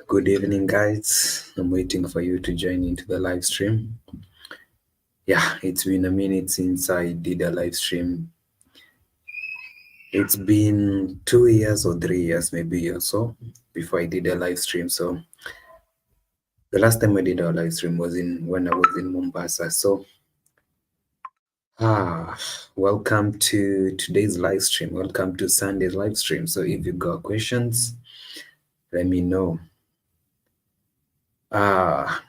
Good evening, guys. I'm waiting for you to join into the live stream. Yeah, it's been a minute since I did a live stream. It's been 2 years or 3 years, maybe or so, before I did a live stream. So the last time I did a live stream was when I was in Mombasa. So ah, welcome to today's live stream. Welcome to Sunday's live stream. So if you got questions, let me know. Ah,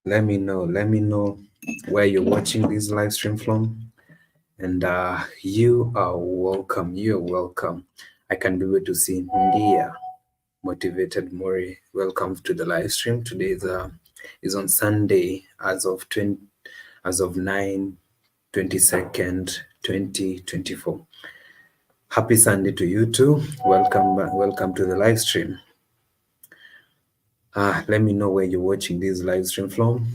let me know. Let me know where you're watching this live stream from. And you are welcome. You're welcome. I can be able to see Ndia Motivated Mori. Welcome to the live stream. Today is on Sunday as of 9/22nd, 2024. Happy Sunday to you too. Welcome to the live stream. Let me know where you're watching this live stream from.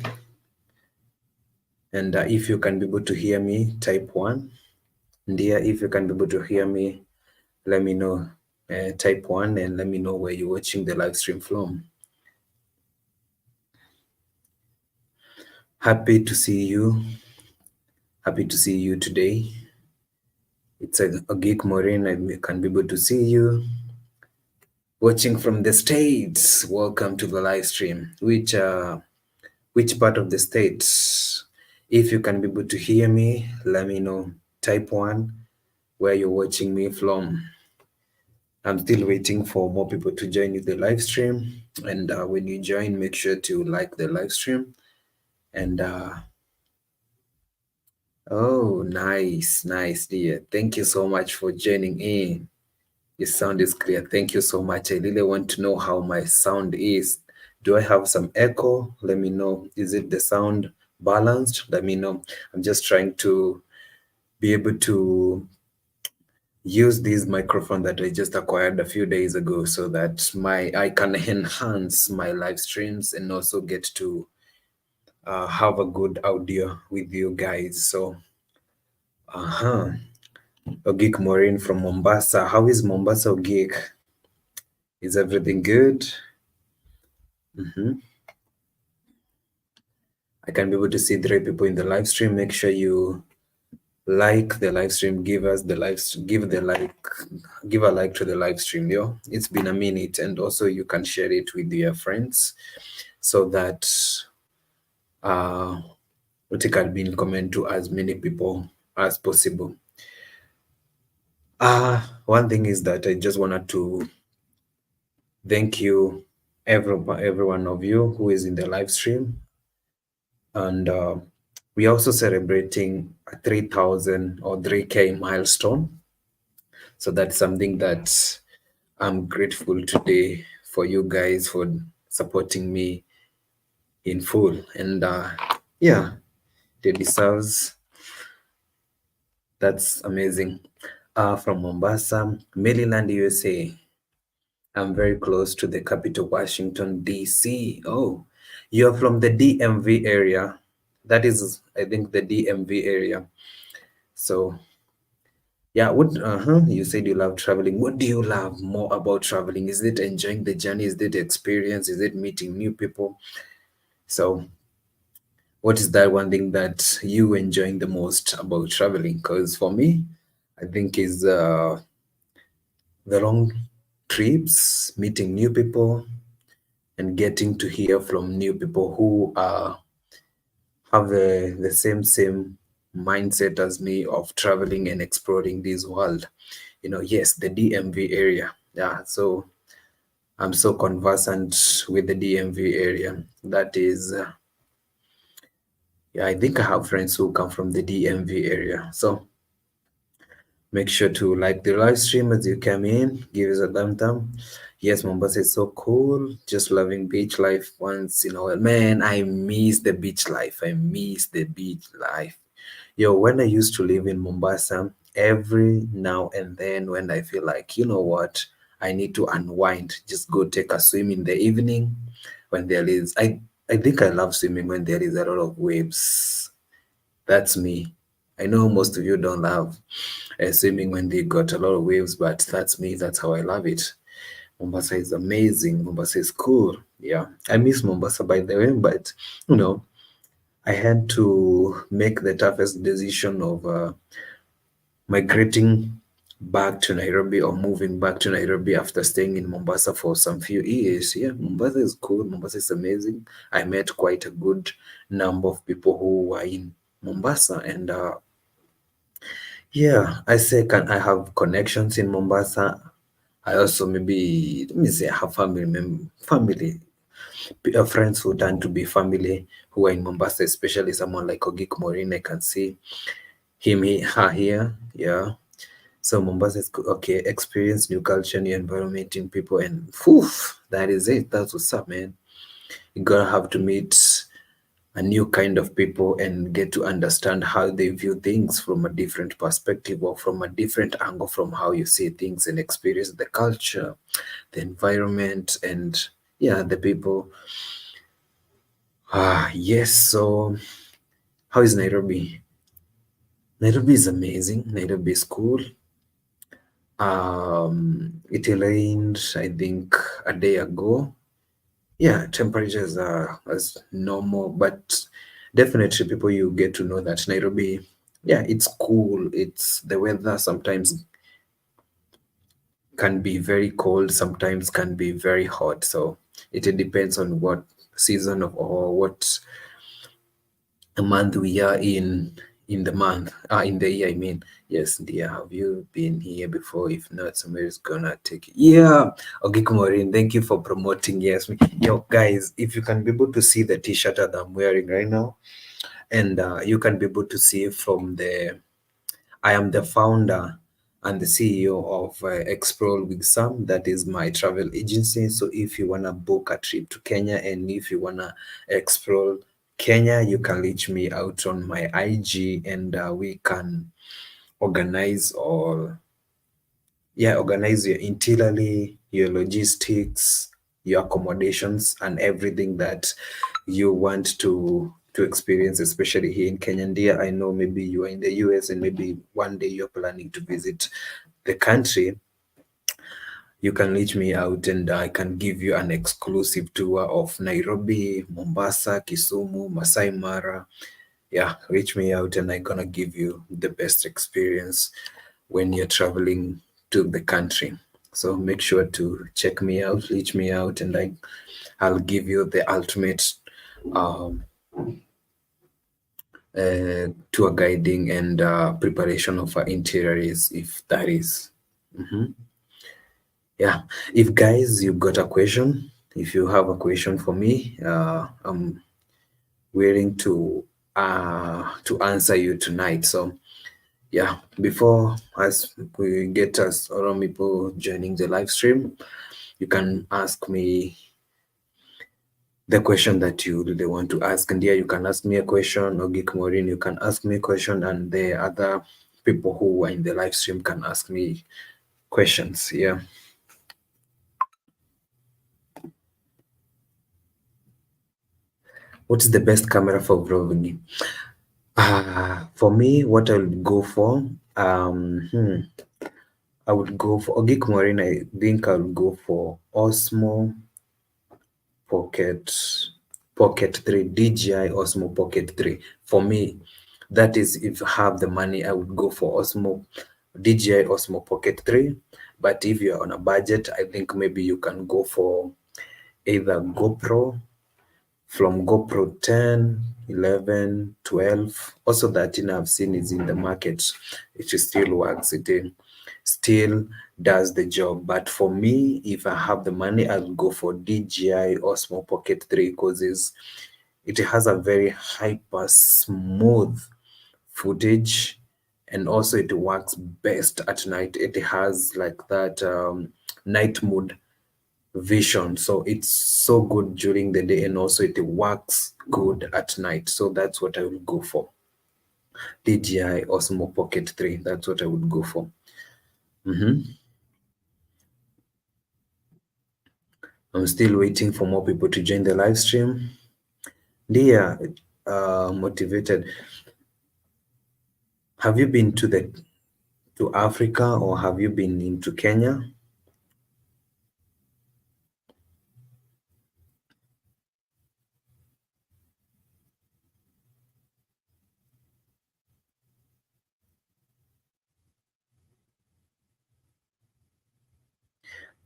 And if you can be able to hear me, type 1. Ndia, if you can be able to hear me, let me know. Type 1 and let me know where you're watching the live stream from. Happy to see you. Happy to see you today. It's a geek Maureen. I can be able to see you. Watching from the States. Welcome to the live stream. Which part of the States? If you can be able to hear me, let me know. Type 1 where you're watching me from. I'm still waiting for more people to join the live stream. And when you join, make sure to like the live stream. And oh, nice, dear. Thank you so much for joining in. Your sound is clear. Thank you so much. I really want to know how my sound is. Do I have some echo? Let me know. Is it the sound balanced? Let me know. I'm just trying to be able to use this microphone that I just acquired a few days ago so that I can enhance my live streams and also get to have a good audio with you guys. So Ogik Maureen from Mombasa. How is Mombasa, Ogik? Is everything good? I can be able to see 3 people in the live stream. Make sure you like the live stream. Give a like to the live stream. Yo, it's been a minute, and also you can share it with your friends so that it can be in comment to as many people as possible. One thing is that I just wanted to thank you, every one of you who is in the live stream. And we're also celebrating a 3,000 or 3K milestone. So that's something that I'm grateful today for you guys for supporting me in full. And yeah, they deserves. That's amazing. From Mombasa, Maryland, USA. I'm very close to the capital, Washington, D.C. Oh, you're from the DMV area. That is, I think, the DMV area. So, yeah, you said you love traveling. What do you love more about traveling? Is it enjoying the journey? Is it the experience? Is it meeting new people? So, what is that one thing that you enjoying the most about traveling? Because for me, I think is the long trips, meeting new people, and getting to hear from new people who have the same mindset as me of traveling and exploring this world. Yes, the DMV area. Yeah, so I'm so conversant with the DMV area. That is, yeah, I think I have friends who come from the DMV area. So make sure to like the live stream as you come in. Give us a thumb thumb. Yes, Mombasa is so cool. Just loving beach life once in a while. Man, I miss the beach life. I miss the beach life. Yo, when I used to live in Mombasa, every now and then when I feel like, you know what, I need to unwind, just go take a swim in the evening when there is, I think I love swimming when there is a lot of waves. That's me. I know most of you don't love swimming when they got a lot of waves, but that's me. That's how I love it. Mombasa is amazing. Mombasa is cool. Yeah, I miss Mombasa by the way, but you know, I had to make the toughest decision of migrating back to Nairobi or moving back to Nairobi after staying in Mombasa for some few years. Yeah, Mombasa is cool. Mombasa is amazing. I met quite a good number of people who were in Mombasa, and yeah, I say can I have connections in Mombasa. I also maybe let me say I have family friends who turn to be family who are in Mombasa, especially someone like Ogik Morin. I can see her here. Yeah. So Mombasa is okay. Experience new culture, new environment, in people, and poof, that is it. That's what's up, man. You're gonna have to meet a new kind of people and get to understand how they view things from a different perspective or from a different angle from how you see things and experience the culture, the environment, and yeah, the people. Yes. So, how is Nairobi? Nairobi is amazing. Nairobi is cool. It rained, I think, a day ago. Yeah, temperatures are as normal, but definitely people you get to know that Nairobi, yeah, it's cool. It's the weather sometimes can be very cold, sometimes can be very hot. So it depends on what season of or what a month we are in the month in the year, I mean. Yes, dear, have you been here before? If not, somebody's gonna take it. Yeah. Okay, Kumarin, thank you for promoting. Yes, yo guys, if you can be able to see the t-shirt that I'm wearing right now, and you can be able to see from the I am the founder and the CEO of Explore with Sam. That is my travel agency. So if you wanna book a trip to Kenya and if you wanna explore Kenya, you can reach me out on my IG, and we can organize or organize your itinerary, your logistics, your accommodations, and everything that you want to experience, especially here in Kenya. And I know maybe you are in the US and maybe one day you're planning to visit the country. You can reach me out and I can give you an exclusive tour of Nairobi, Mombasa, Kisumu, Masai Mara. Yeah, reach me out and I'm gonna give you the best experience when you're traveling to the country. So make sure to check me out, reach me out, and I'll give you the ultimate um, tour guiding and preparation of our itineraries, if that is. Yeah. If guys, you got a question, if you have a question for me, I'm willing to answer you tonight. So yeah, before as we get us around people joining the live stream, you can ask me the question that you really want to ask. And yeah, you can ask me a question, or Geek Maureen, you can ask me a question, and the other people who are in the live stream can ask me questions. Yeah. What is the best camera for vlogging? For me, what I would go for, I would go for Geek Maureen. I think I would go for Osmo Pocket Pocket 3, DJI Osmo Pocket 3. For me, that is if I have the money, I would go for DJI Osmo Pocket 3. But if you're on a budget, I think maybe you can go for either GoPro, from GoPro 10, 11, 12. Also 13 I've seen is in the market. It still works. It still does the job. But for me, if I have the money, I'll go for DJI Osmo Pocket 3 because it has a very hyper smooth footage, and also it works best at night. It has like that night mode vision, so it's so good during the day and also it works good at night. So that's what I will go for. DJI Osmo Pocket 3, that's what I would go for. I'm still waiting for more people to join the live stream. Dear, motivated. Have you been to Africa, or have you been into Kenya?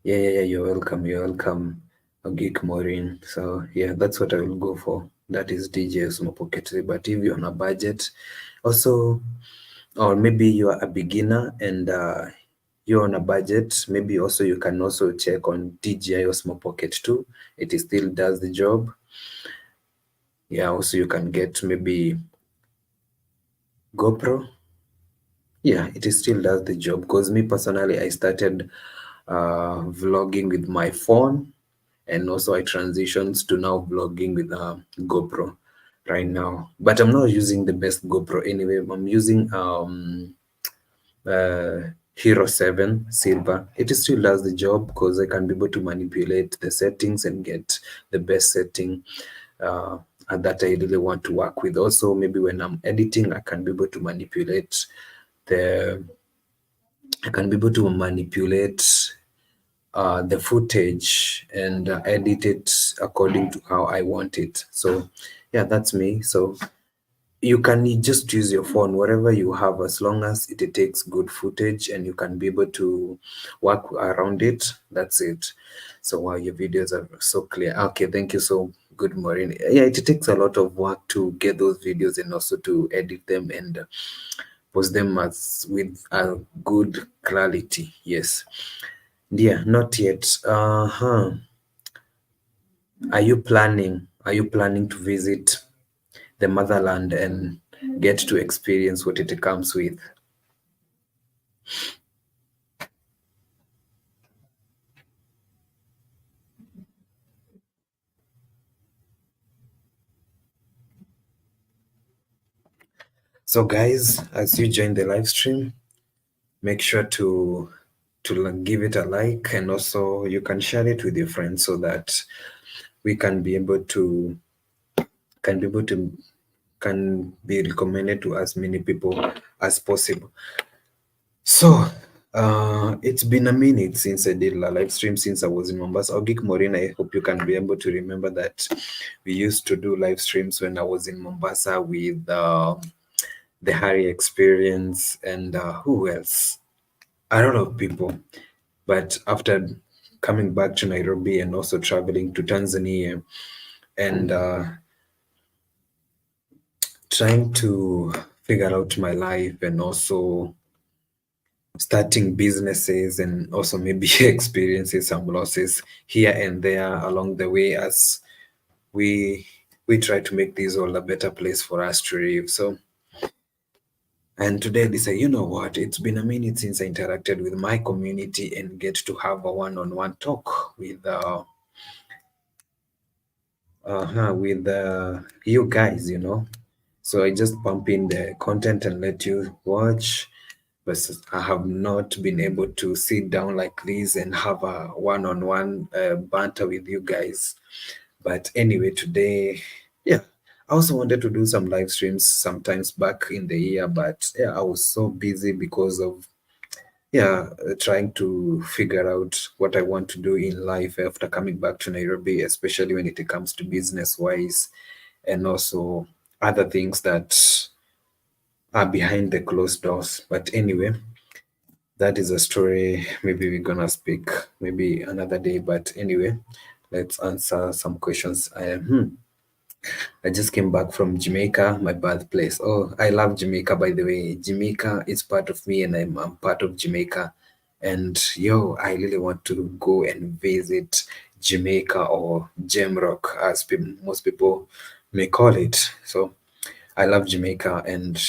Yeah. You're welcome. You're welcome, Geek Maureen. So yeah, that's what I will go for. That is DJ Osmo Pocket 3. But if you're on a budget, also, or maybe you are a beginner and you're on a budget, maybe also you can also check on DJI Osmo Pocket 2. It is still does the job. Yeah, also you can get maybe GoPro. Yeah, it is still does the job because me personally, I started vlogging with my phone, and also I transitioned to now vlogging with GoPro right now. But I'm not using the best GoPro anyway. I'm using Hero 7 Silver. It still does the job because I can be able to manipulate the settings and get the best setting uh, that I really want to work with. Also, maybe when I'm editing, the I can be able to manipulate the footage and edit it according to how I want it. So yeah, that's me. So you can just use your phone, whatever you have, as long as it takes good footage and you can be able to work around it. That's it. So wow, your videos are so clear. Okay, thank you so good, Maureen. Yeah, it takes a lot of work to get those videos and also to edit them and post them as with a good clarity. Yes. Yeah, not yet. Are you planning to visit the motherland and get to experience what it comes with? So guys, as you join the live stream, make sure to give it a like, and also you can share it with your friends so that we can be recommended to as many people as possible. So, it's been a minute since I did a live stream since I was in Mombasa. Ogik Morin, I hope you can be able to remember that we used to do live streams when I was in Mombasa with the Harry Experience and who else? A lot of people. But after coming back to Nairobi and also traveling to Tanzania and trying to figure out my life and also starting businesses and also maybe experiencing some losses here and there along the way as we we try to make this all a better place for us to live. So and today they say, you know what, it's been a minute since I interacted with my community and get to have a one-on-one talk with you guys, So I just pump in the content and let you watch, but I have not been able to sit down like this and have a one-on-one banter with you guys. But anyway, today, yeah, I also wanted to do some live streams sometimes back in the year, but yeah, I was so busy because of trying to figure out what I want to do in life after coming back to Nairobi, especially when it comes to business wise and also other things that are behind the closed doors. But anyway, that is a story maybe we're gonna speak maybe another day. But anyway, let's answer some questions. I just came back from Jamaica, my birthplace. Oh, I love Jamaica, by the way. Jamaica is part of me, and I'm part of Jamaica. And yo, I really want to go and visit Jamaica or Jamrock, as most people may call it. So I love Jamaica, and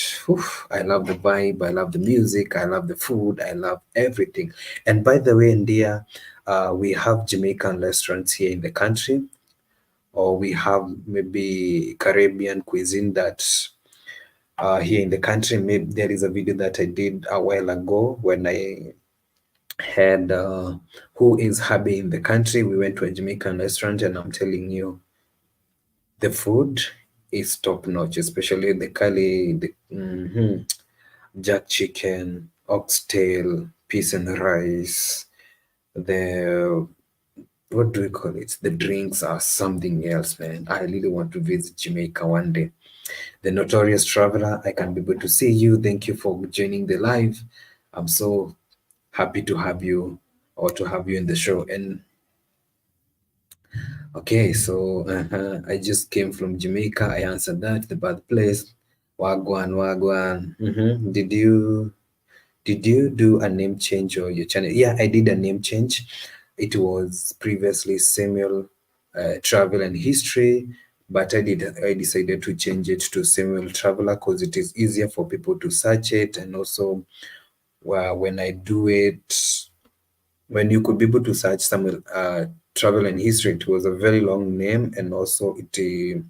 I love the vibe, I love the music, I love the food, I love everything. And by the way, India, we have Jamaican restaurants here in the country, or we have maybe Caribbean cuisine that here in the country. Maybe there is a video that I did a while ago when I had who is hubby in the country. We went to a Jamaican restaurant, and I'm telling you, the food is top notch, especially the curry, jack chicken, oxtail, peas and rice. The what do we call it? The drinks are something else, man. I really want to visit Jamaica one day. The notorious traveler, I can be able to see you. Thank you for joining the live. I'm so happy to have you or to have you in the show. And okay, so I just came from Jamaica. I answered that, the birthplace. Wagwan, Wagwan. Did you do a name change or your channel? Yeah, I did a name change. It was previously Samuel Travel and History, but I decided to change it to Samuel Traveler because it is easier for people to search it, and also when I do it, when you could be able to search Samuel Travel and History, it was a very long name, and also it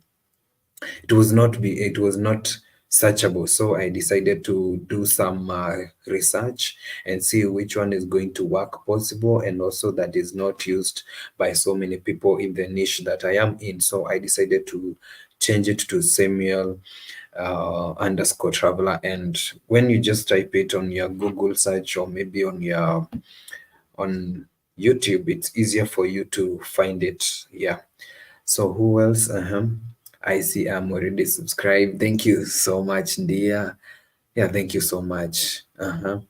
was not searchable. So I decided to do some research and see which one is going to work possible, and also that is not used by so many people in the niche that I am in. So I decided to change it to Samuel underscore traveler. And when you just type it on your Google search, or maybe on YouTube, it's easier for you to find it. Yeah. So who else? I see I'm already subscribed. Thank you so much, dear. Yeah, thank you so much. The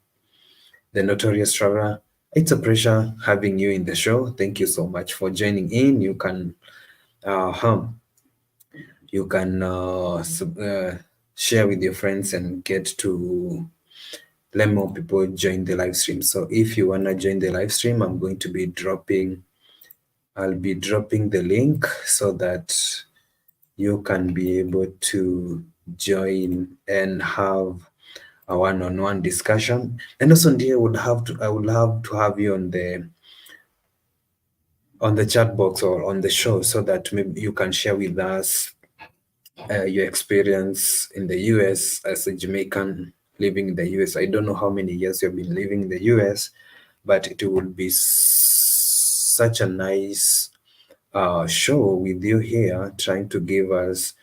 Notorious Traveler. It's a pleasure having you in the show. Thank you so much for joining in. Uh, you can share with your friends and get to let more people join the live stream. So if you wanna join the live stream, I'll be dropping the link so that you can be able to join and have a one-on-one discussion. And also, dear, I would love to have you on the chat box or on the show, so that maybe you can share with us your experience in the US as a Jamaican living in the US. I don't know how many years you've been living in the US, but it would be such a nice show with you here, trying to give us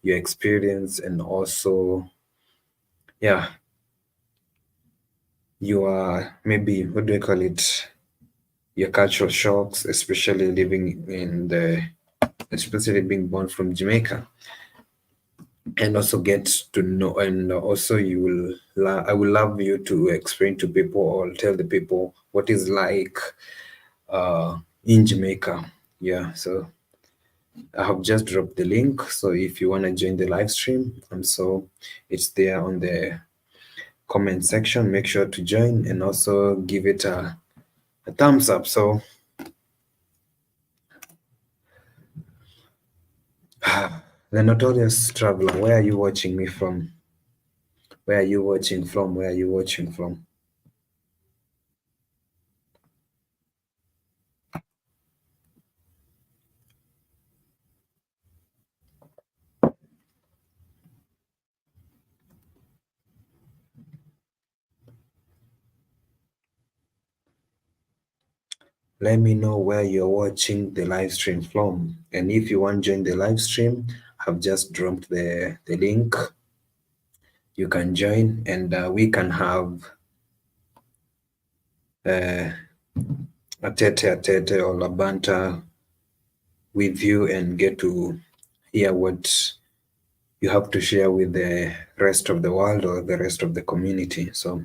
your experience, and also, yeah, your, maybe, what do you call it, your cultural shocks, especially especially being born from Jamaica, and also get to know, and also I will love you to explain to people or tell the people what is like in Jamaica. Yeah, so I have just dropped the link. So if you want to join the live stream, and so it's there on the comment section. Make sure to join and also give it a thumbs up. So the Notorious Traveler, where are you watching me from? Where are you watching from? Where are you watching from? Let me know where you're watching the live stream from. And if you want to join the live stream, I've just dropped the link. You can join, and we can have a tete or a banter with you, and get to hear what you have to share with the rest of the world or the rest of the community. So,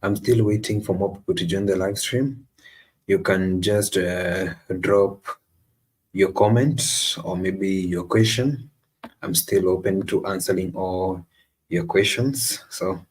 I'm still waiting for more people to join the live stream. You can just drop your comments or maybe your question. I'm still open to answering all your questions. So,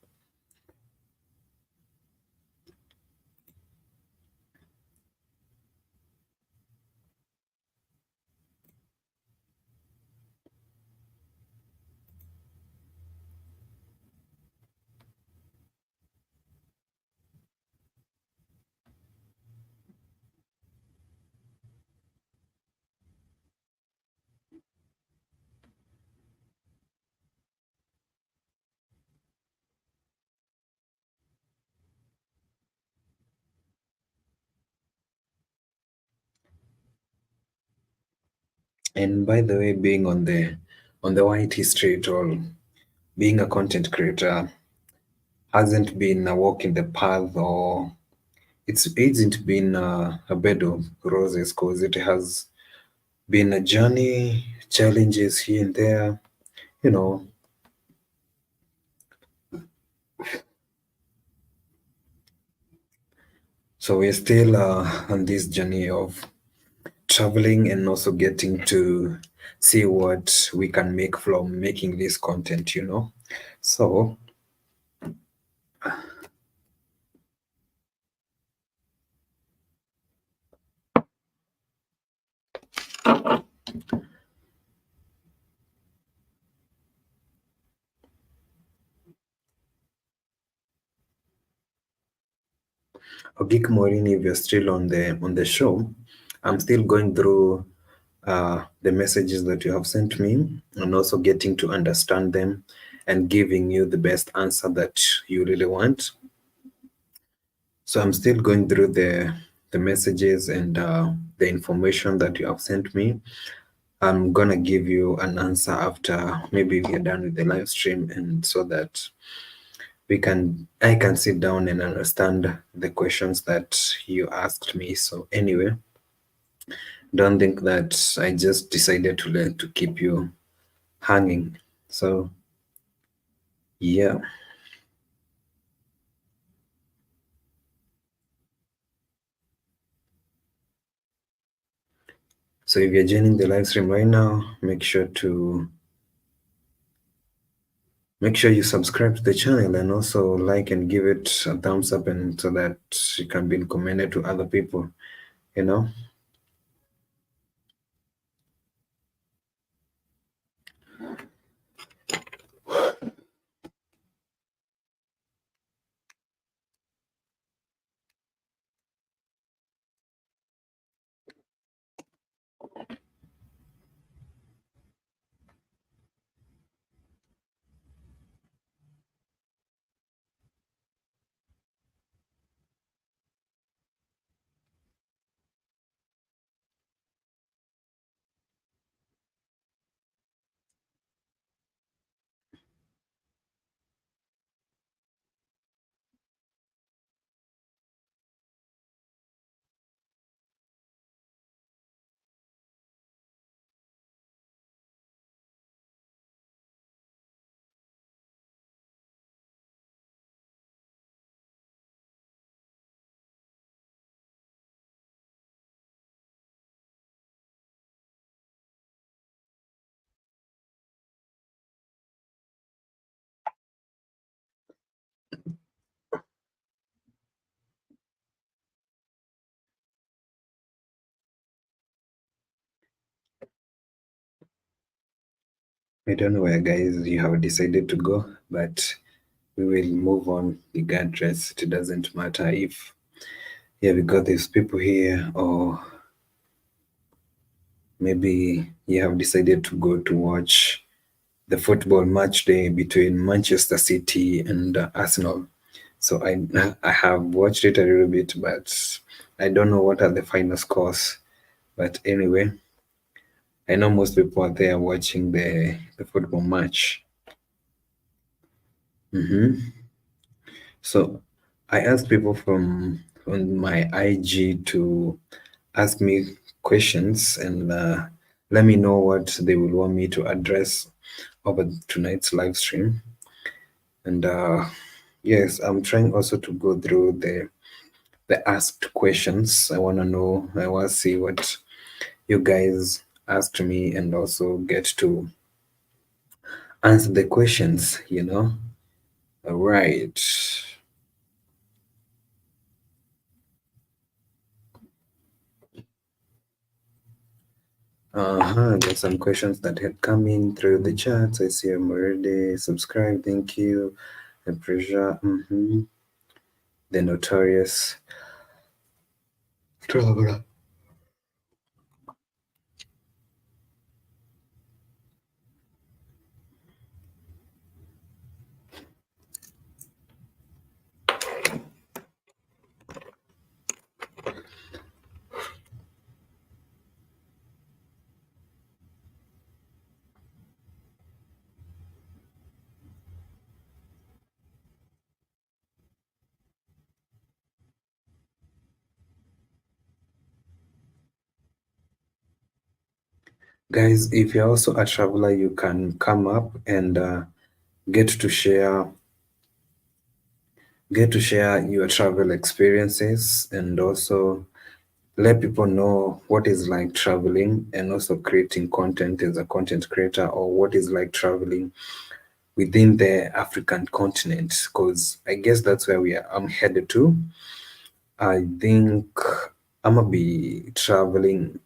and by the way, being on the white history at all, being a content creator hasn't been a walk in the path, or it hasn't been a bed of roses, because it has been a journey, challenges here and there, you know. So we're still on this journey of traveling and also getting to see what we can make from making this content, you know. So Ogik Morini, if you're still on the show, I'm still going through the messages that you have sent me and also getting to understand them and giving you the best answer that you really want. So I'm still going through the messages and the information that you have sent me. I'm gonna give you an answer after maybe we are done with the live stream, and so that I can sit down and understand the questions that you asked me. So anyway, don't think that I just decided to keep you hanging. So yeah. So if you're joining the live stream right now, make sure you subscribe to the channel and also like and give it a thumbs up, and so that it can be recommended to other people, you know. I don't know where guys you have decided to go, but we will move on regardless. It doesn't matter if, yeah, because there's people here, or maybe you have decided to go to watch the football match day between Manchester City and Arsenal. So I have watched it a little bit, but I don't know what are the final scores. But anyway, I know most people are there watching the football match. hmm So I asked people from on my IG to ask me questions and let me know what they would want me to address over tonight's live stream. And yes, I'm trying also to go through the asked questions. I want to know, I want to see what you guys asked me and also get to answer the questions, you know. All right. There's some questions that had come in through the chats. I see I'm already subscribed. Thank you. The pressure. The notorious traveler. Guys, if you're also a traveler, you can come up and get to share your travel experiences, and also let people know what is like traveling and also creating content as a content creator, or what is like traveling within the African continent, because I guess that's where I'm headed to. I think I'm gonna be traveling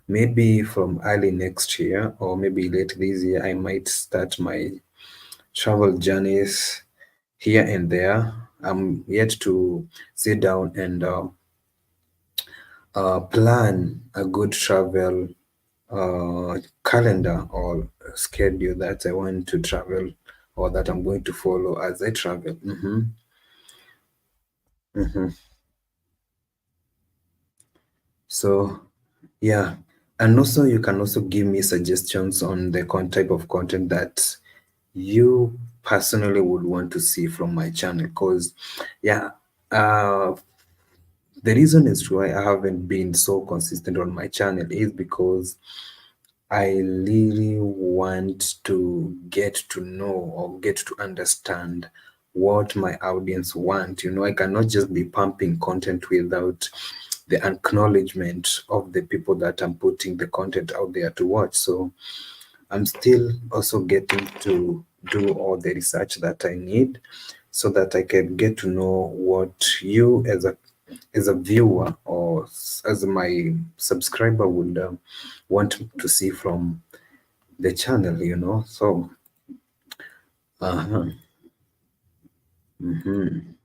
maybe from early next year or maybe late this year. I might start my travel journeys here and there. I'm yet to sit down and plan a good travel calendar or schedule that I want to travel or that I'm going to follow as I travel. Hmm. So yeah, and also you can also give me suggestions on the type of content that you personally would want to see from my channel. Because yeah, uh, the reason is why I haven't been so consistent on my channel is because I really want to get to know or get to understand what my audience want. You know, I cannot just be pumping content without the acknowledgement of the people that I'm putting the content out there to watch. So I'm still also getting to do all the research that I need so that I can get to know what you as a viewer or as my subscriber would want to see from the channel, you know. So uh-huh. Hmm.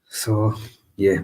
So yeah.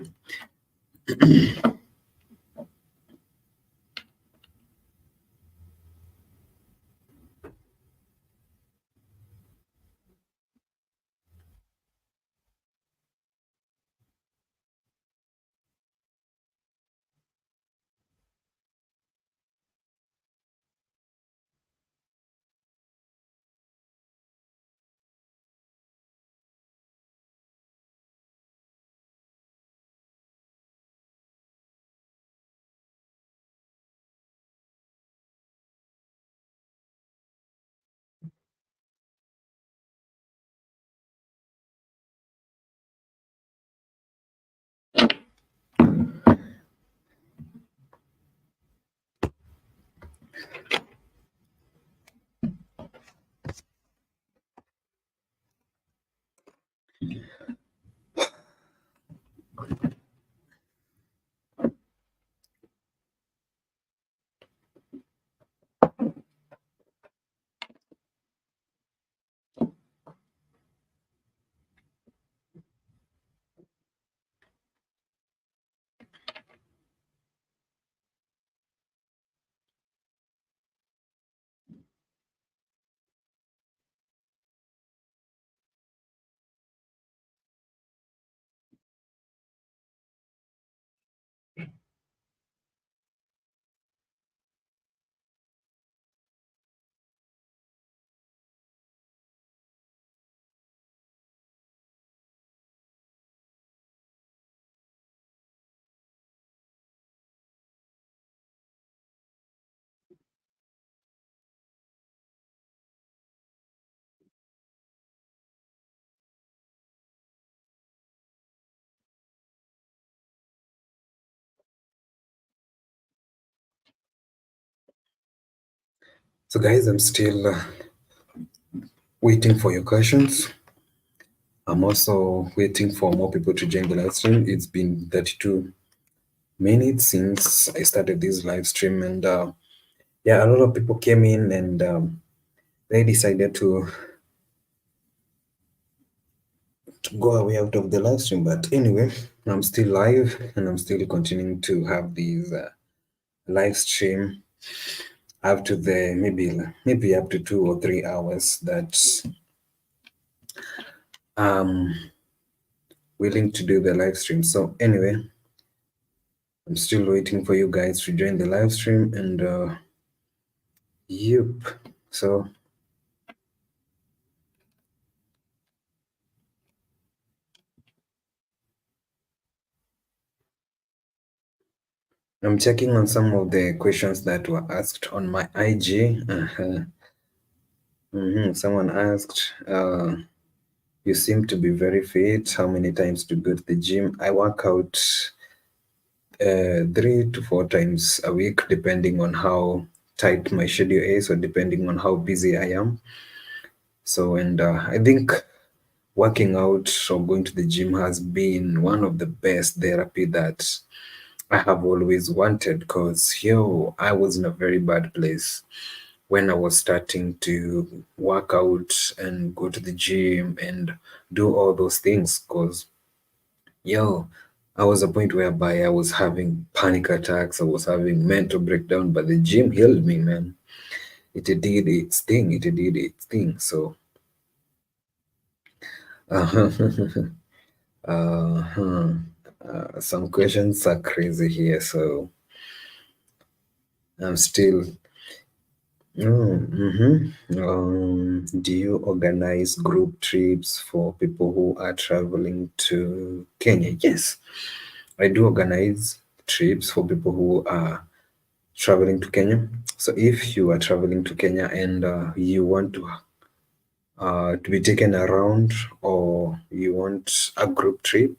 So guys, I'm still waiting for your questions. I'm also waiting for more people to join the live stream. It's been 32 minutes since I started this live stream, and yeah, a lot of people came in, and they decided to go away out of the live stream. But anyway, I'm still live, and I'm still continuing to have these live stream up to the maybe up to 2 or 3 hours that I'm willing to do the live stream. So anyway, I'm still waiting for you guys to join the live stream, and yep. So I'm checking on some of the questions that were asked on my IG. Someone asked, you seem to be very fit. How many times do you go to the gym? I work out 3 to 4 times a week, depending on how tight my schedule is, or depending on how busy I am. So, and I think working out or going to the gym has been one of the best therapy that I have always wanted, because I was in a very bad place when I was starting to work out and go to the gym and do all those things. Because I was a point whereby I was having panic attacks, I was having mental breakdown, but the gym healed me, man. It did its thing. It did its thing. So, uh, uh, some questions are crazy here. So I'm still. Do you organize group trips for people who are traveling to Kenya? Yes, I do organize trips for people who are traveling to Kenya. So if you are traveling to Kenya and you want to be taken around, or you want a group trip,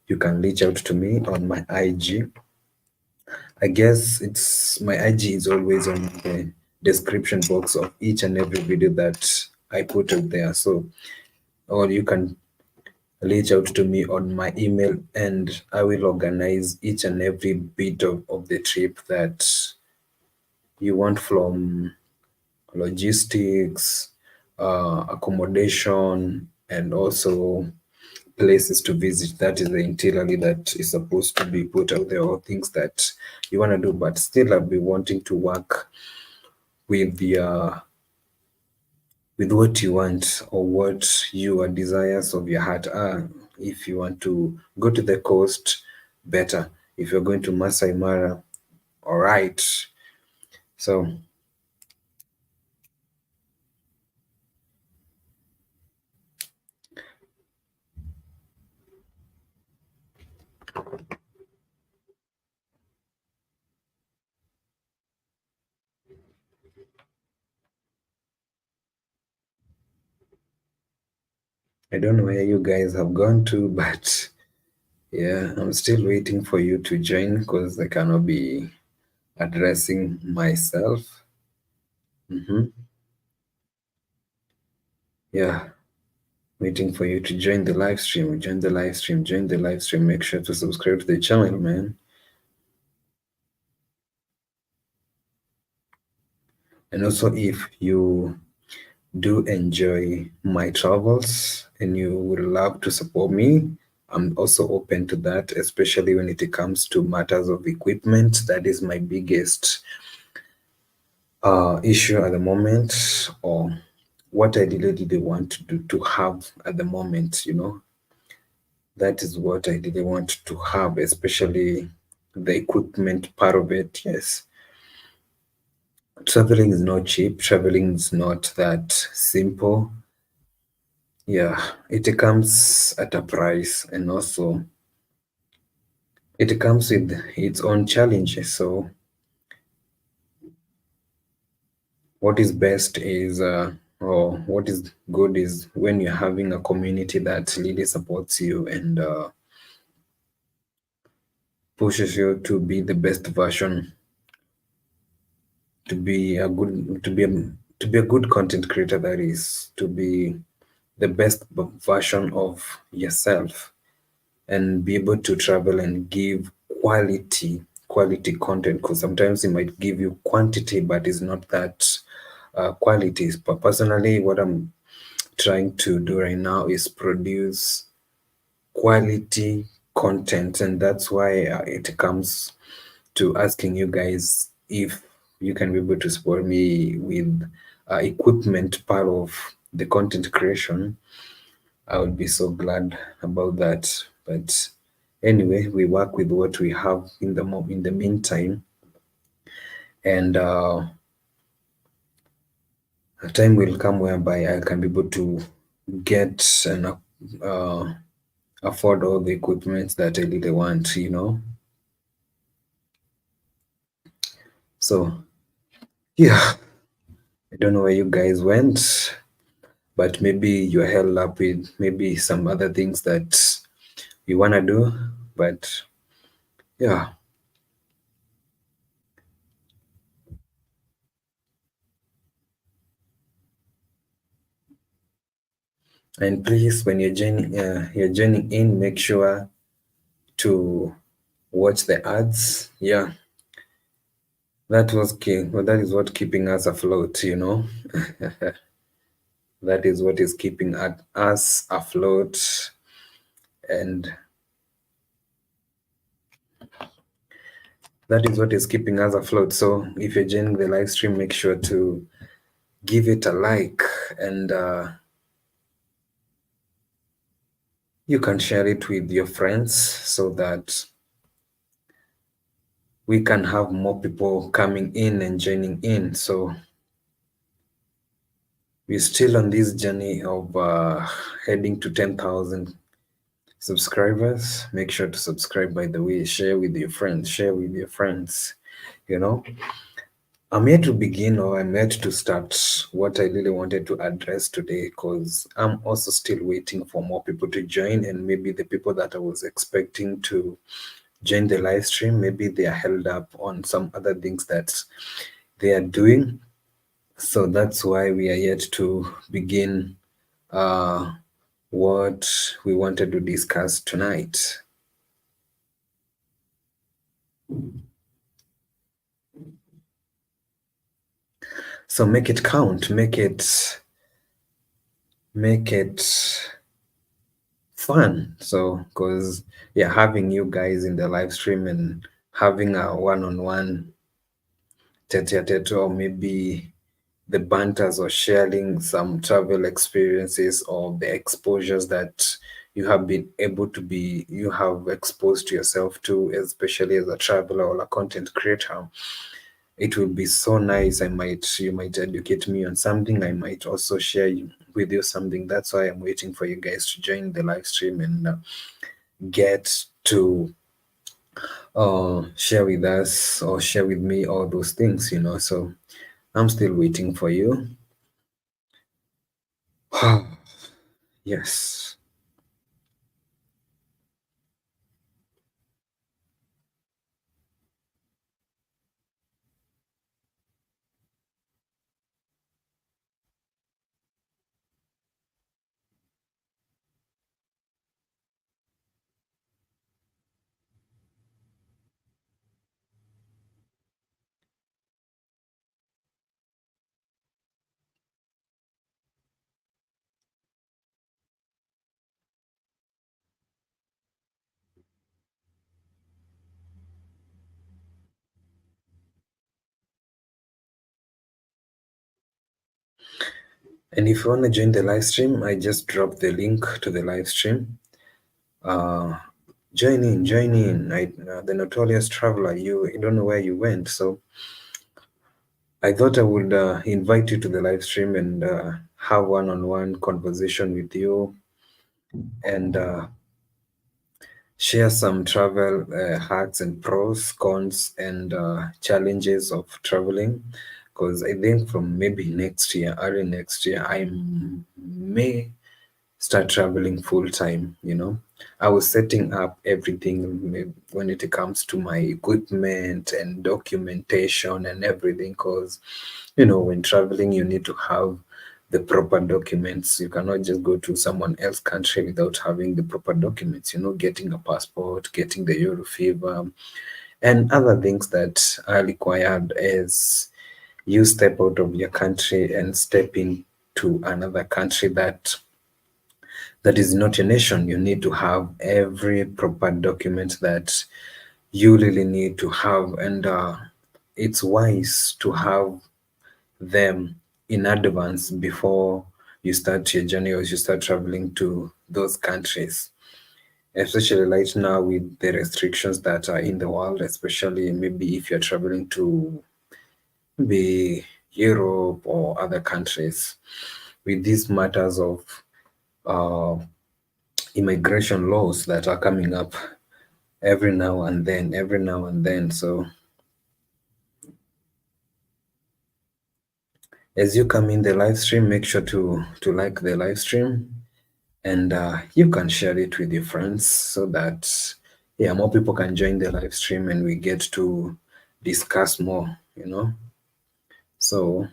you can reach out to me on my IG. I guess it's my IG is always on the description box of each and every video that I put out there. So, or you can reach out to me on my email, and I will organize each and every bit of the trip that you want, from logistics, accommodation, and also places to visit. That is the itinerary that is supposed to be put out there, or things that you want to do. But still, I'll be wanting to work with with what you want, or what your desires of your heart are. If you want to go to the coast, better. If you're going to Masai Mara, all right. So I don't know where you guys have gone to, but yeah, I'm still waiting for you to join, because I cannot be addressing myself. Yeah, waiting for you to join the live stream. Join the live stream. Join the live stream. Make sure to subscribe to the channel, man. And also, if you do enjoy my travels and you would love to support me, I'm also open to that, especially when it comes to matters of equipment. That is my biggest issue at the moment, or what I really want to do to have at the moment. That is what I really want to have, especially the equipment part of it. Yes, traveling is not cheap. Traveling is not that simple. Yeah, it comes at a price, and also it comes with its own challenges. So what is best is, or what is good is, when you're having a community that really supports you and pushes you to be the best version to be a good to be a good content creator, that is to be the best version of yourself and be able to travel and give quality content, because sometimes it might give you quantity but it's not that quality. But personally, what I'm trying to do right now is produce quality content, and that's why it comes to asking you guys if you can be able to support me with equipment part of the content creation. I would be so glad about that. But anyway, we work with what we have in in the meantime, and a time will come whereby I can be able to get and uh, afford all the equipment that I really want, you know. So yeah, I don't know where you guys went, but maybe you're held up with maybe some other things that you wanna do. But yeah, and please, when you're joining in, make sure to watch the ads. Yeah, that was key. Well, that is what keeping us afloat, you know. That is what is keeping us afloat. And that is what is keeping us afloat. So if you're joining the live stream, make sure to give it a like, and you can share it with your friends so that we can have more people coming in and joining in. So we're still on this journey of heading to 10,000 subscribers. Make sure to subscribe, by the way. Share with your friends. Share with your friends. You know, I'm here to begin, or I'm here to start what I really wanted to address today, because I'm also still waiting for more people to join, and maybe the people that I was expecting to join the live stream, maybe they are held up on some other things that they are doing. So that's why we are yet to begin uh, what we wanted to discuss tonight. So make it count, make it fun. So, because yeah, having you guys in the live stream and having a one-on-one tete-a-tete, or maybe the banters or sharing some travel experiences or the exposures that you have exposed yourself to, especially as a traveler or a content creator. It will be so nice. You might educate me on something. I might also share with you something. That's why I'm waiting for you guys to join the live stream and get to share with us or share with me all those things, you know. So I'm still waiting for you. Yes. And if you want to join the live stream, I just dropped the link to the live stream. Uh, join in. The notorious traveler. You don't know where you went, so I thought I would invite you to the live stream and have one-on-one conversation with you and share some travel hacks and pros, cons, and challenges of traveling. Because I think from maybe next year, early next year, may start traveling full time, you know. I was setting up everything when it comes to my equipment and documentation and everything. Because, when traveling, you need to have the proper documents. You cannot just go to someone else's country without having the proper documents, getting a passport, getting the Euro fever, and other things that are required as you step out of your country and step into another country that is not your nation. You need to have every proper document that you really need to have, and it's wise to have them in advance before you start your journey or you start traveling to those countries, especially right now with the restrictions that are in the world, especially maybe if you're traveling to be Europe or other countries with these matters of uh, immigration laws that are coming up every now and then. So as you come in the live stream, make sure to like the live stream, and you can share it with your friends so that, yeah, more people can join the live stream and we get to discuss more. So,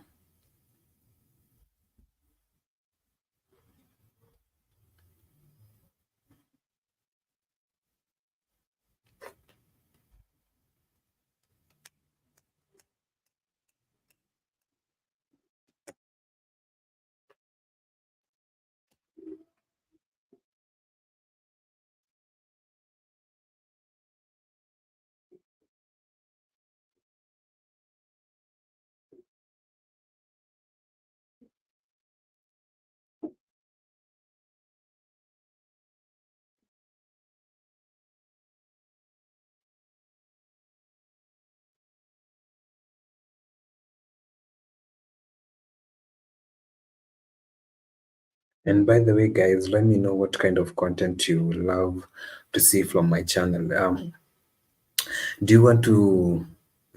and by the way, guys, let me know what kind of content you love to see from my channel. Do you want to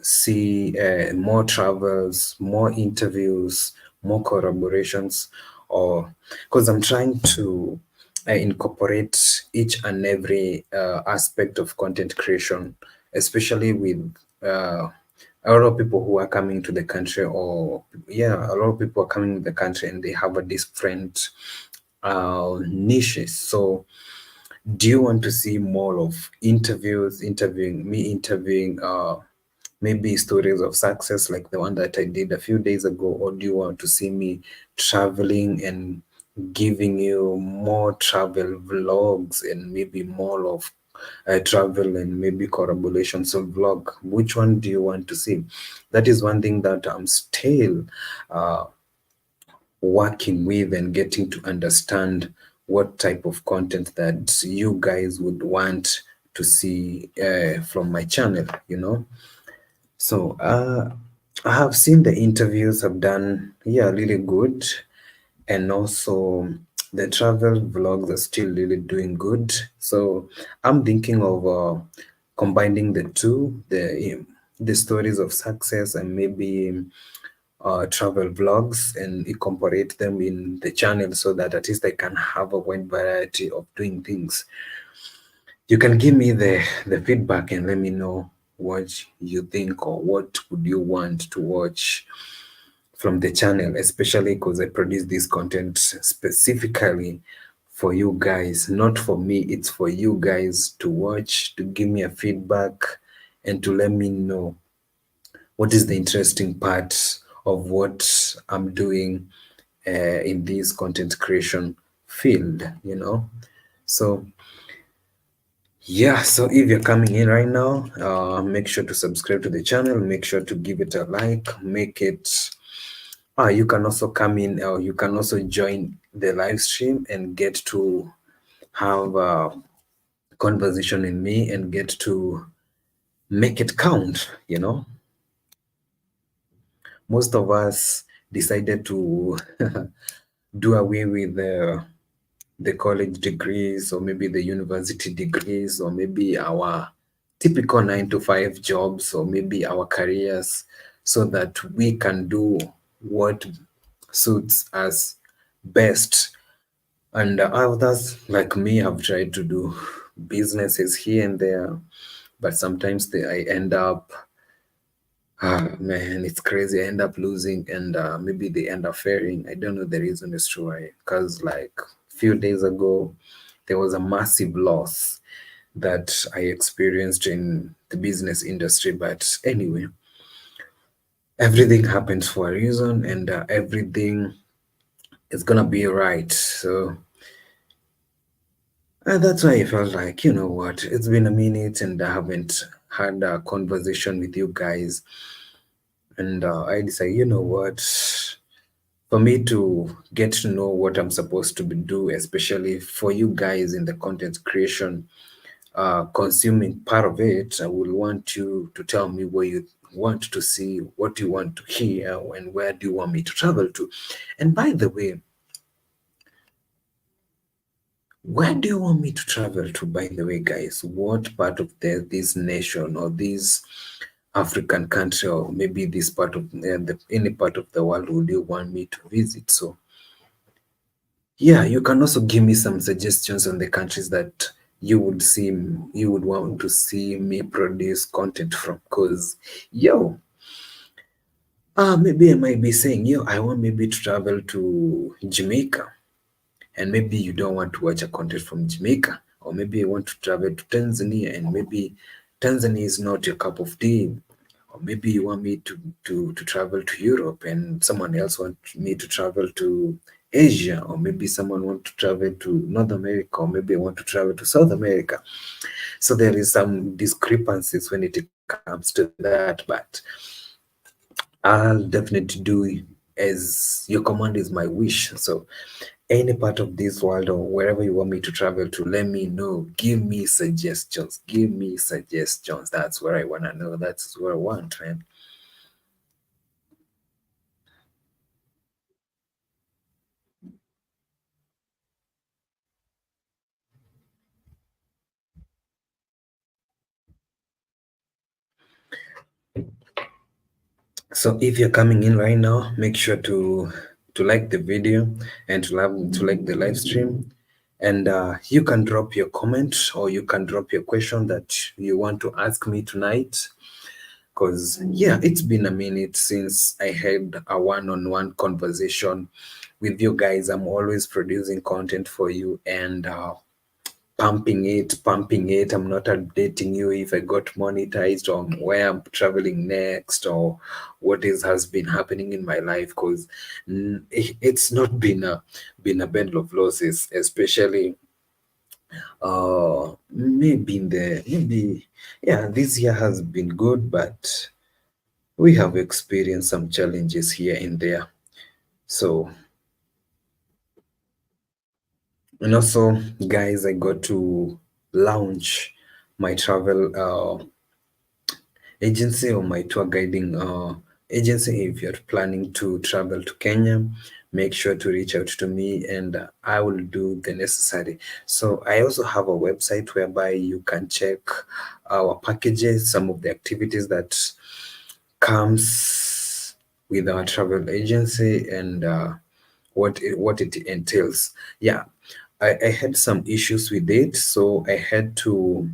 see more travels, more interviews, more collaborations? Or because I'm trying to incorporate each and every aspect of content creation, especially with a lot of people who are coming to the country, or yeah, a lot of people are coming to the country and they have a different niches. So do you want to see more of interviewing maybe stories of success like the one that I did a few days ago? Or do you want to see me traveling and giving you more travel vlogs and maybe more of travel and maybe collaborations of vlog? Which one do you want to see? That is one thing that I'm still uh, working with and getting to understand what type of content that you guys would want to see from my channel. So I have seen the interviews I've done, yeah, really good, and also the travel vlogs are still really doing good. So I'm thinking of combining the two, the stories of success and maybe travel vlogs, and incorporate them in the channel so that at least I can have a wide variety of doing things. You can give me the feedback and let me know what you think, or what would you want to watch from the channel, especially because I produce this content specifically for you guys, not for me. It's for you guys to watch, to give me a feedback, and to let me know what is the interesting part of what I'm doing in this content creation field. So yeah, so if you're coming in right now, make sure to subscribe to the channel, make sure to give it a like, make it you can also come in, or you can also join the live stream and get to have a conversation in me and get to make it count. Most of us decided to do away with the college degrees, or maybe the university degrees, or maybe our typical 9 to 5 jobs, or maybe our careers, so that we can do what suits us best And others like me have tried to do businesses here and there, but sometimes I end up, man, it's crazy. I end up losing, and maybe they end up failing. I don't know the reason as to why. Because like few days ago, there was a massive loss that I experienced in the business industry. But anyway, everything happens for a reason, and everything is gonna be right. So that's why I felt like, you know what, it's been a minute and I haven't had a conversation with you guys. And I decided, you know what, for me to get to know what I'm supposed to be do, especially for you guys in the content creation, consuming part of it, I will want you to tell me where you want to see, what you want to hear, and where do you want me to travel to. And by the way, where do you want me to travel to, by the way, guys? What part of this nation or this African country, or maybe this part of any part of the world would you want me to visit? So, yeah, you can also give me some suggestions on the countries that you would want to see me produce content from. Cause, yo, maybe I might be saying, yo, I want maybe to travel to Jamaica, and maybe you don't want to watch a content from Jamaica, or maybe you want to travel to Tanzania, and maybe Tanzania is not your cup of tea, or maybe you want me to travel to Europe, and someone else wants me to travel to Asia, or maybe someone want to travel to North America, or maybe I want to travel to South America. So there is some discrepancies when it comes to that, but I'll definitely do as your command is my wish. So any part of this world or wherever you want me to travel to, let me know. Give me suggestions. Give me suggestions. That's where I want to know. That's what I want, man. So if you're coming in right now, make sure to like the video and to like the live stream. And you can drop your comment or you can drop your question that you want to ask me tonight. Because, yeah, it's been a minute since I had a one-on-one conversation with you guys. I'm always producing content for you and pumping it. I'm not updating you if I got monetized or where I'm traveling next or what is has been happening in my life. Because it's not been a bundle of losses, especially maybe in the maybe yeah, this year has been good, but we have experienced some challenges here and there. So, and also, guys, I got to launch my travel agency or my tour guiding agency. If you're planning to travel to Kenya, make sure to reach out to me and I will do the necessary. So I also have a website whereby you can check our packages, some of the activities that comes with our travel agency, and what it entails. Yeah, I had some issues with it, so I had to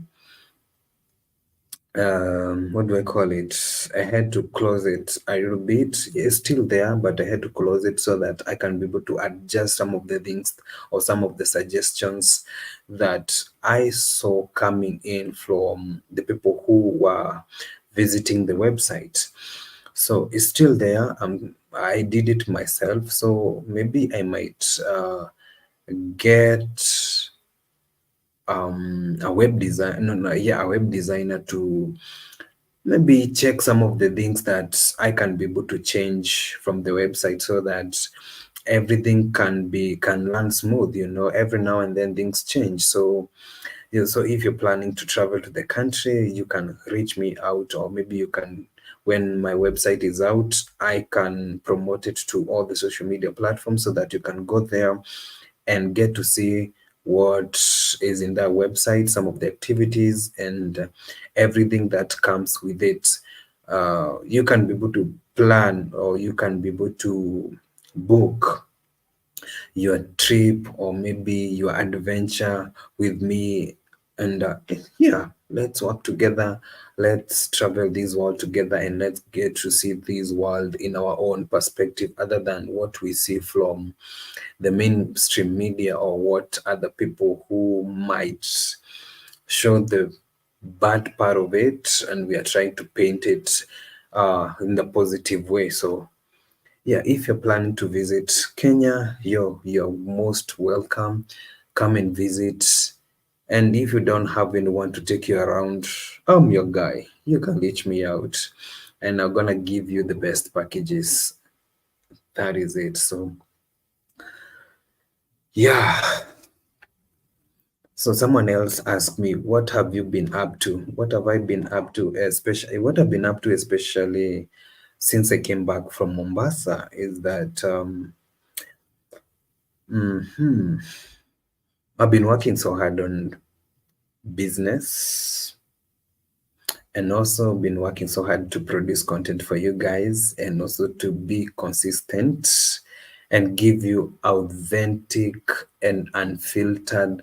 what do I call it? I had to close it a little bit. It's still there, but I had to close it so that I can be able to adjust some of the things or some of the suggestions that I saw coming in from the people who were visiting the website. So it's still there. I did it myself, so maybe I might get a web design no no yeah a web designer to maybe check some of the things that I can be able to change from the website so that everything can run smooth. Every now and then things change. So yeah, so if you're planning to travel to the country, you can reach me out, or maybe you can, when my website is out, I can promote it to all the social media platforms so that you can go there and get to see what is in that website, some of the activities, and everything that comes with it. You can be able to plan, or you can be able to book your trip or maybe your adventure with me. And yeah, let's work together, let's travel this world together, and let's get to see this world in our own perspective, other than what we see from the mainstream media or what other people who might show the bad part of it, and we are trying to paint it in the positive way. So yeah, if you're planning to visit Kenya, you're most welcome. Come and visit. And if you don't have anyone to take you around, I'm your guy. You can reach me out, and I'm gonna give you the best packages. That is it. So yeah. So someone else asked me, what have you been up to? What have I been up to, especially what I've been up to, especially since I came back from Mombasa, is that mhm, I've been working so hard on business, and also been working so hard to produce content for you guys, and also to be consistent and give you authentic and unfiltered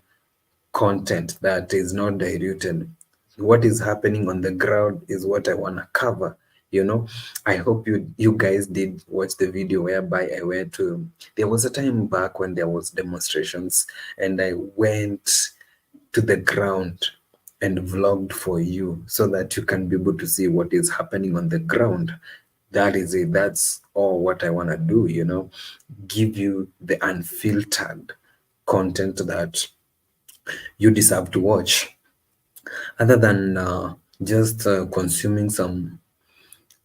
content that is not diluted. What is happening on the ground is what I want to cover. You know, I hope you guys did watch the video whereby I went to. There was a time back when there was demonstrations, and I went to the ground and vlogged for you so that you can be able to see what is happening on the ground. That is it. That's all what I want to do, you know, give you the unfiltered content that you deserve to watch, other than just consuming some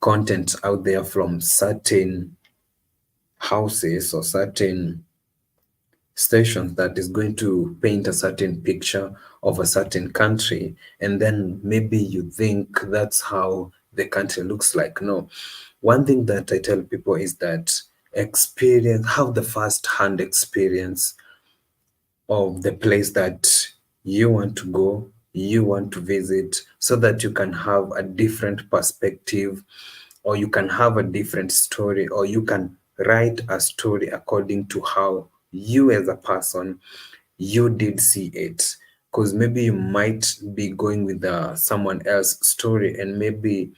content out there from certain houses or certain stations that is going to paint a certain picture of a certain country, and then maybe you think that's how the country looks like. No, one thing that I tell people is that experience, have the first hand experience of the place that you want to go, you want to visit, so that you can have a different perspective, or you can have a different story, or you can write a story according to how you as a person you did see it. Because maybe you might be going with someone else's story, and maybe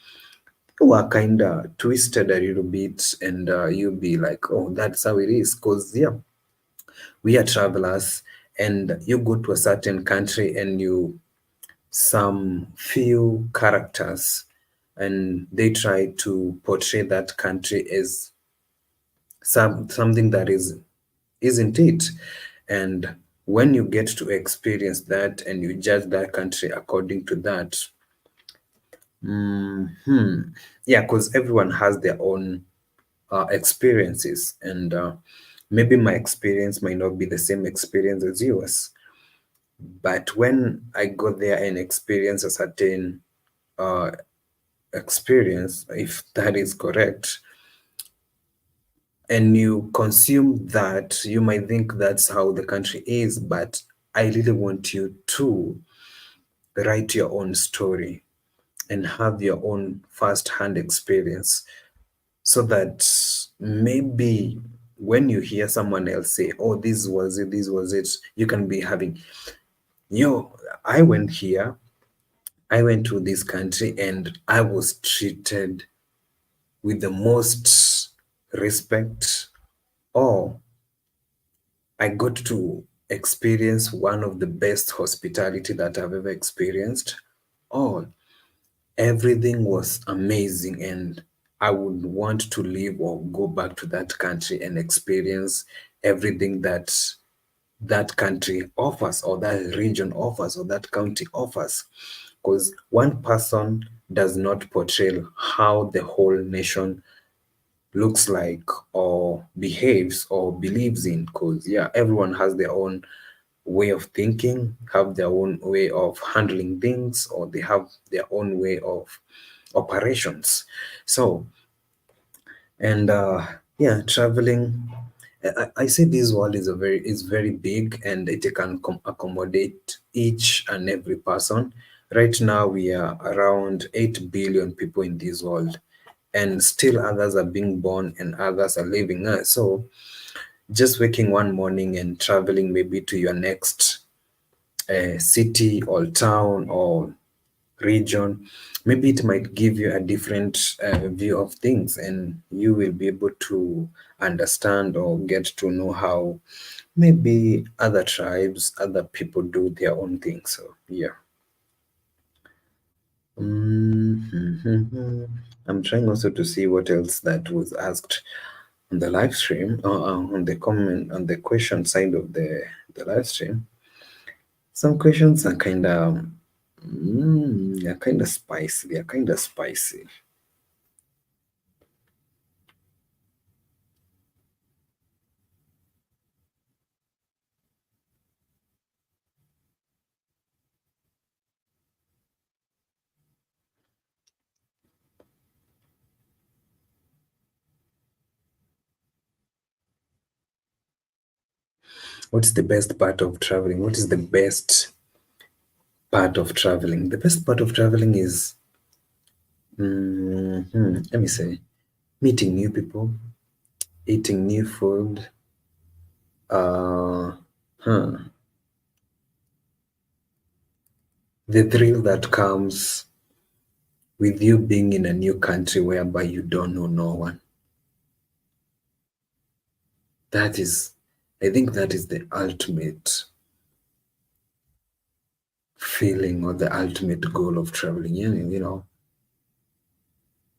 you are kind of twisted a little bit, and you'll be like, oh, that's how it is. Because yeah, we are travelers, and you go to a certain country and you some few characters, and they try to portray that country as something that isn't it. And when you get to experience that and you judge that country according to that, yeah, because everyone has their own experiences, and maybe my experience might not be the same experience as yours. But when I go there and experience a certain uh, experience, if that is correct, and you consume that, you might think that's how the country is. But I really want you to write your own story and have your own first-hand experience, so that maybe when you hear someone else say, oh, this was it, you can be having, yo, I went here, I went to this country, and I was treated with the most respect, or I got to experience one of the best hospitality that I've ever experienced, or everything was amazing, and I would want to live or go back to that country and experience everything that that country offers, or that region offers, or that county offers. Because one person does not portray how the whole nation looks like, or behaves, or believes in. Because yeah, everyone has their own way of thinking, have their own way of handling things, or they have their own way of operations. So, and yeah, traveling, I say this world is very big, and it can accommodate each and every person. Right now we are around 8 billion people in this world, and still others are being born and others are leaving us. So just waking one morning and traveling maybe to your next city or town or region, maybe it might give you a different view of things, and you will be able to understand or get to know how maybe other tribes, other people do their own thing. So yeah. Mhm. I'm trying also to see what else that was asked on the live stream, on the comment, on the question side of the live stream. Some questions are kind of, they're kind of spicy. They're kind of spicy. What's the best part of traveling? What is the best part of traveling? The best part of traveling is, let me say, meeting new people, eating new food, uh, huh, the thrill that comes with you being in a new country whereby you don't know no one. That is, I think that is the ultimate feeling or the ultimate goal of traveling.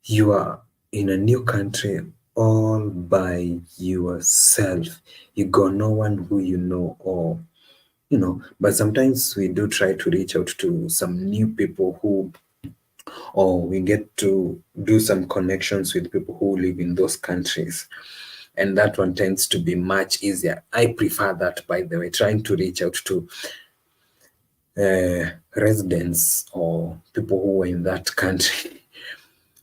You are in a new country all by yourself. You got no one who you know, but sometimes we do try to reach out to some new people who, or we get to do some connections with people who live in those countries. And that one tends to be much easier. I prefer that, by the way, trying to reach out to residents or people who are in that country,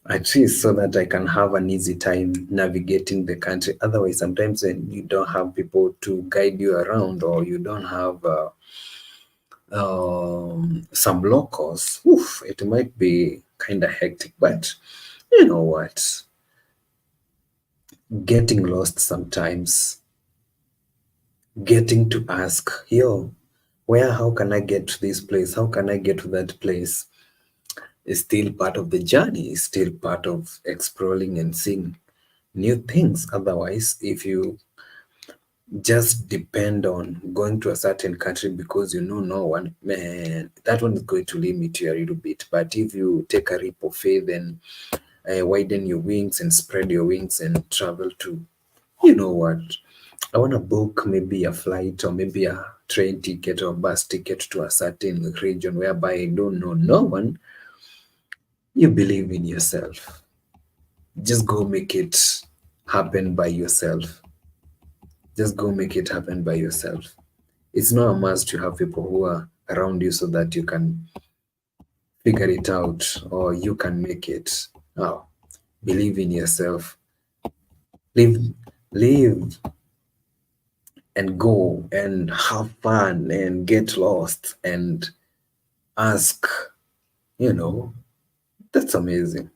at least so that I can have an easy time navigating the country. Otherwise, sometimes when you don't have people to guide you around, or you don't have some locals, oof, it might be kind of hectic. But you know what? Getting lost sometimes, getting to ask, yo, how can I get to this place? How can I get to that place? Is still part of the journey, is still part of exploring and seeing new things. Otherwise, if you just depend on going to a certain country because you know no one, man, that one is going to limit you a little bit. But if you take a leap of faith and widen your wings and spread your wings and travel to, you know what, I want to book maybe a flight or maybe a train ticket or bus ticket to a certain region whereby I don't know no one. You believe in yourself. Just go make it happen by yourself. Just go make it happen by yourself. It's not a must to have people who are around you so that you can figure it out or you can make it. Oh, believe in yourself. Live, live and go and have fun and get lost and ask, you know, that's amazing.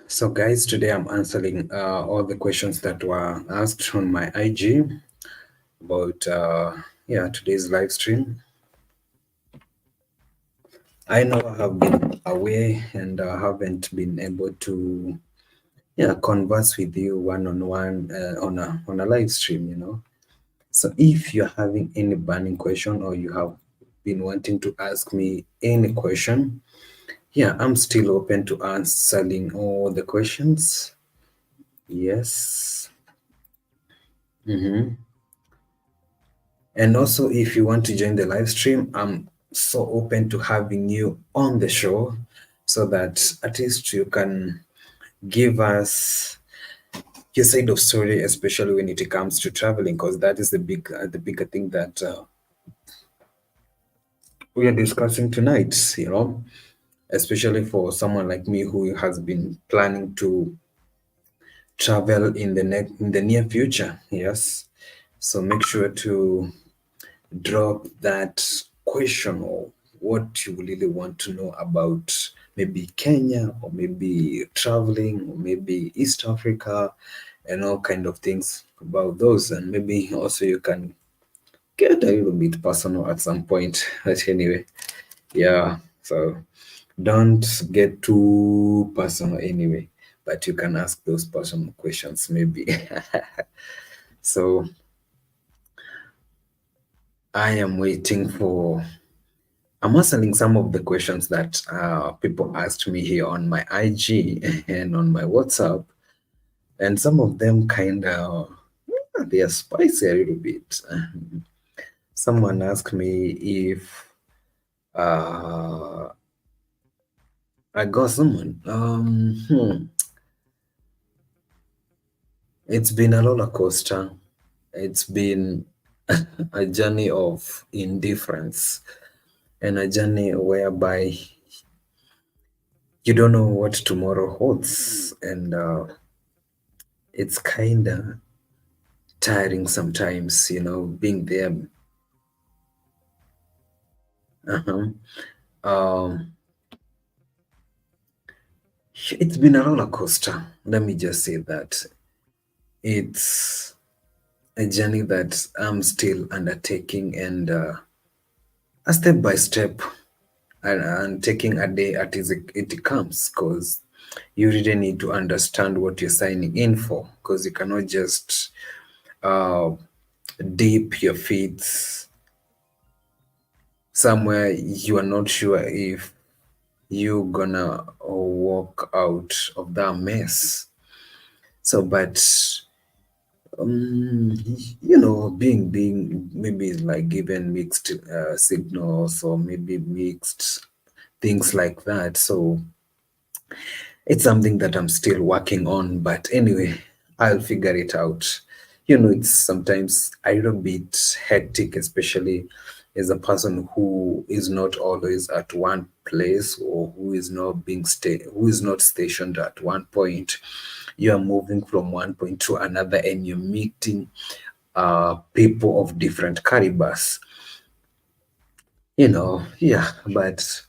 So, guys, today I'm answering all the questions that were asked on my IG about yeah, today's live stream. I know I have been away and haven't been able to converse with you one on one on a live stream, you know. So if you're having any burning question or you have been wanting to ask me any question, yeah, I'm still open to answering all the questions. Yes. And also, if you want to join the live stream, I'm so open to having you on the show so that at least you can give us your side of story, especially when it comes to traveling, because that is the bigger thing that we are discussing tonight, you know, especially for someone like me who has been planning to travel in the near future. Yes. So make sure to drop that question or what you really want to know about maybe Kenya or maybe traveling or maybe East Africa and all kind of things about those. And maybe also you can get a little bit personal at some point. But anyway, yeah. So don't get too personal anyway, but you can ask those personal questions maybe. So I am waiting for I'm answering some of the questions that people asked me here on my IG and on my WhatsApp, and some of them kind of they are spicy a little bit. Someone asked me if uh, I got someone. It's been a roller coaster. It's been a journey of indifference and a journey whereby you don't know what tomorrow holds, and it's kind of tiring sometimes, you know, being there. Uh-huh. Um, it's been a roller coaster. Let me just say that it's a journey that I'm still undertaking, and a step by step, and taking a day at it comes, because you really need to understand what you're signing in for, because you cannot just uh, dip your feet somewhere you are not sure if you're gonna walk out of that mess. So, but you know, being maybe like given mixed signals or maybe mixed things like that. So it's something that I'm still working on, but anyway, I'll figure it out. You know, it's sometimes a little bit hectic, especially as a person who is not always at one place or who is not stationed at one point. You are moving from one point to another and you're meeting people of different calibers. You know, yeah, but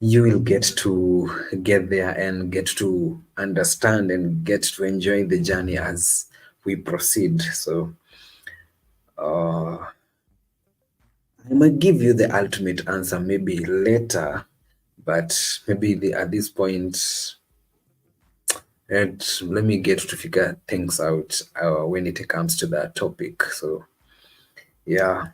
you will get there and get to understand and get to enjoy the journey as we proceed. So I might give you the ultimate answer maybe later, but maybe at this point, and let me get to figure things out when it comes to that topic. So yeah,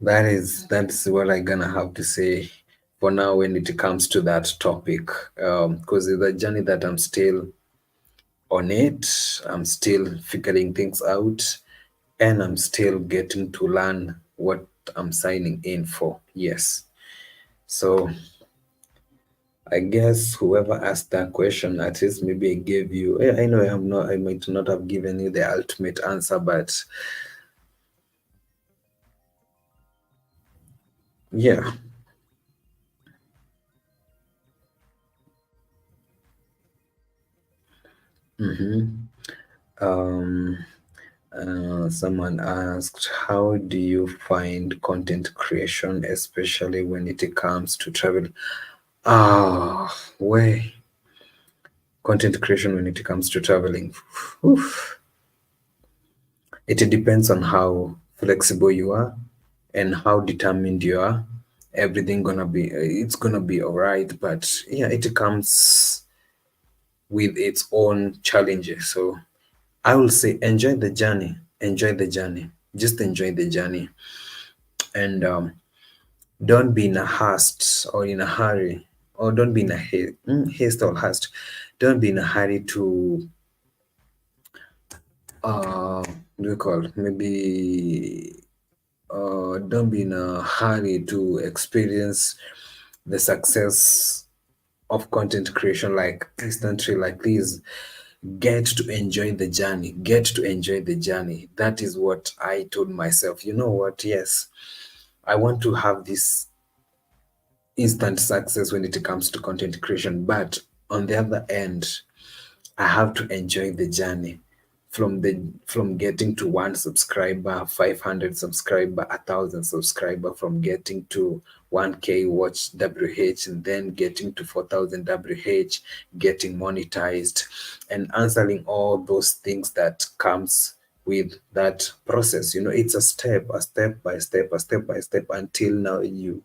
that's what I'm gonna have to say for now when it comes to that topic, because it's a journey that I'm still on it. I'm still figuring things out and I'm still getting to learn what I'm signing in for. Yes. So I guess whoever asked that question, at least maybe I gave you. I know I might not have given you the ultimate answer, but yeah. Mm-hmm. Um, Someone asked, how do you find content creation, especially when it comes to travel? Ah, way content creation when it comes to traveling. Oof. It depends on how flexible you are and how determined you are. Everything gonna be, it's gonna be all right. But yeah, it comes with its own challenges. So I will say, enjoy the journey. Enjoy the journey. Just enjoy the journey, and don't be in a haste or in a hurry, or don't be in a haste or haste. Don't be in a hurry to what do you call it? Maybe don't be in a hurry to experience the success of content creation like instantly. Like, please get to enjoy the journey. Get to enjoy the journey. That is what I told myself. You know what? Yes, I want to have this instant success when it comes to content creation, but on the other end, I have to enjoy the journey from getting to one subscriber, 500 subscriber, 1,000 subscriber, from getting to 1K watch WH, and then getting to 4,000 WH, getting monetized, and answering all those things that comes with that process. You know, it's a step by step, a step by step, until now you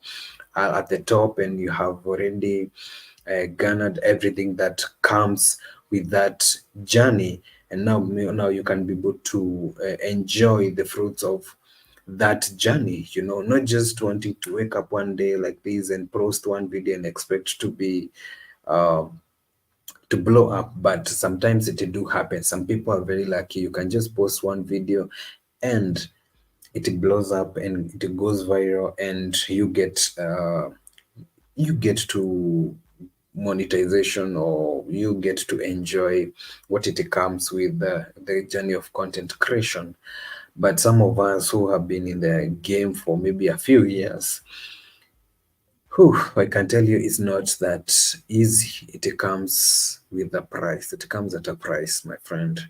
are at the top and you have already garnered everything that comes with that journey, and now you can be able to enjoy the fruits of that journey. You know, not just wanting to wake up one day like this and post one video and expect to be uh, to blow up. But sometimes it do happen. Some people are very lucky. You can just post one video and it blows up and it goes viral, and you get to monetization, or you get to enjoy what it comes with the journey of content creation. But some of us who have been in the game for maybe a few years, whew, I can tell you it's not that easy. It comes with a price. It comes at a price, my friend.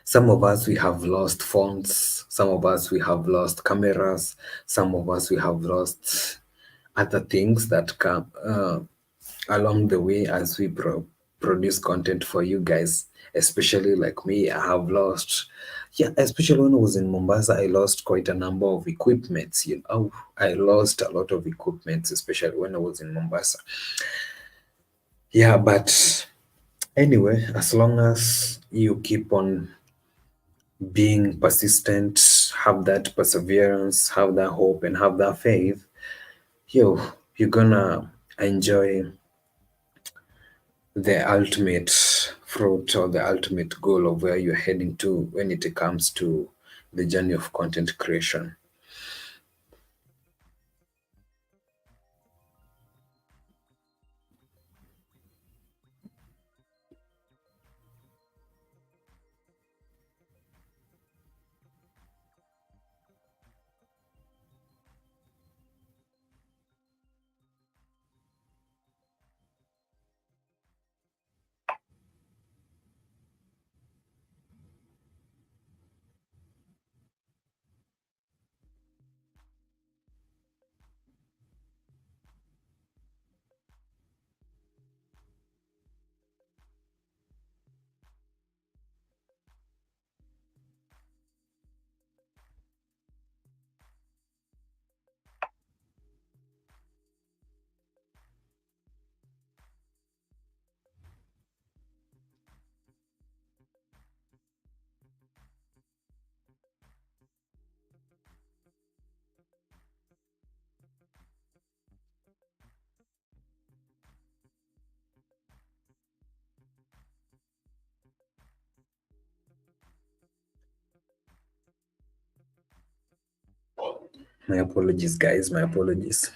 Some of us, we have lost phones. Some of us, we have lost cameras. Some of us, we have lost other things that come along the way as we produce content for you guys. Especially like me, I have lost, yeah, especially when I was in Mombasa, I lost quite a number of equipments. You know, I lost a lot of equipments, especially when I was in Mombasa. Yeah, but anyway, as long as you keep on being persistent, have that perseverance, have that hope, and have that faith, you're gonna enjoy the ultimate fruit or the ultimate goal of where you're heading to when it comes to the journey of content creation. My apologies, guys. My apologies.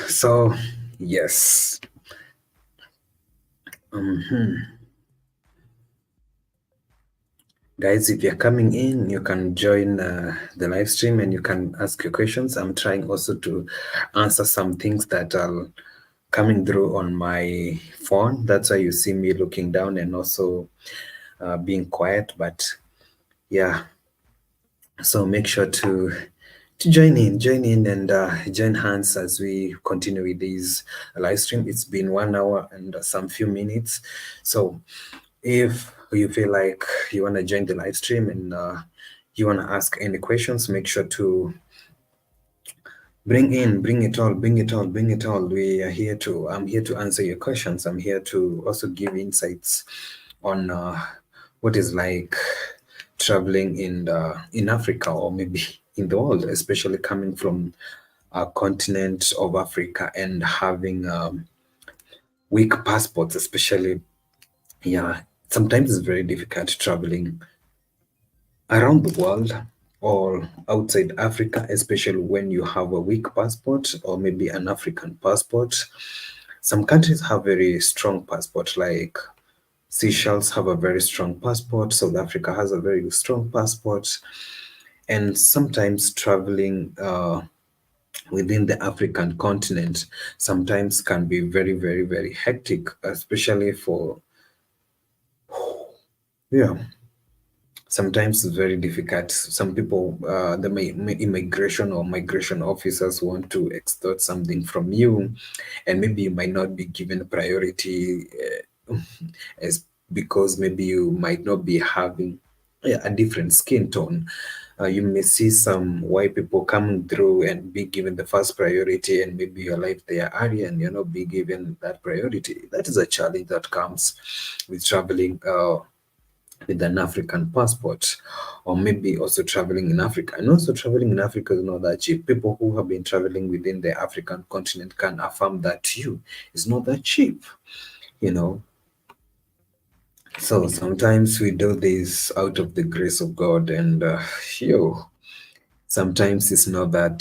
So, yes. Guys, if you're coming in, you can join the live stream and you can ask your questions. I'm trying also to answer some things that are coming through on my phone. That's why you see me looking down and also being quiet. But yeah, so make sure to join in and join hands as we continue with this live stream. It's been 1 hour and some few minutes. So if you feel like you want to join the live stream and you want to ask any questions, make sure to bring it all. I'm here to answer your questions. I'm here to also give insights on what is like traveling in Africa or maybe in the world, especially coming from a continent of Africa and having weak passports, especially. Yeah, sometimes it's very difficult traveling around the world or outside Africa, especially when you have a weak passport or maybe an African passport. Some countries have very strong passport, like Seychelles have a very strong passport, South Africa has a very strong passport, and sometimes traveling within the African continent sometimes can be very, very, very hectic, especially for, yeah, sometimes it's very difficult. Some people, immigration or migration officers want to extort something from you, and maybe you might not be given priority as because maybe you might not be having a different skin tone. You may see some white people coming through and be given the first priority, and maybe your life their area and you're not be given that priority. That is a challenge that comes with traveling with an African passport, or maybe also traveling in Africa. And also, traveling in Africa is not that cheap. People who have been traveling within the African continent can affirm that to you. It's not that cheap, you know. So sometimes we do this out of the grace of God, and sometimes it's not that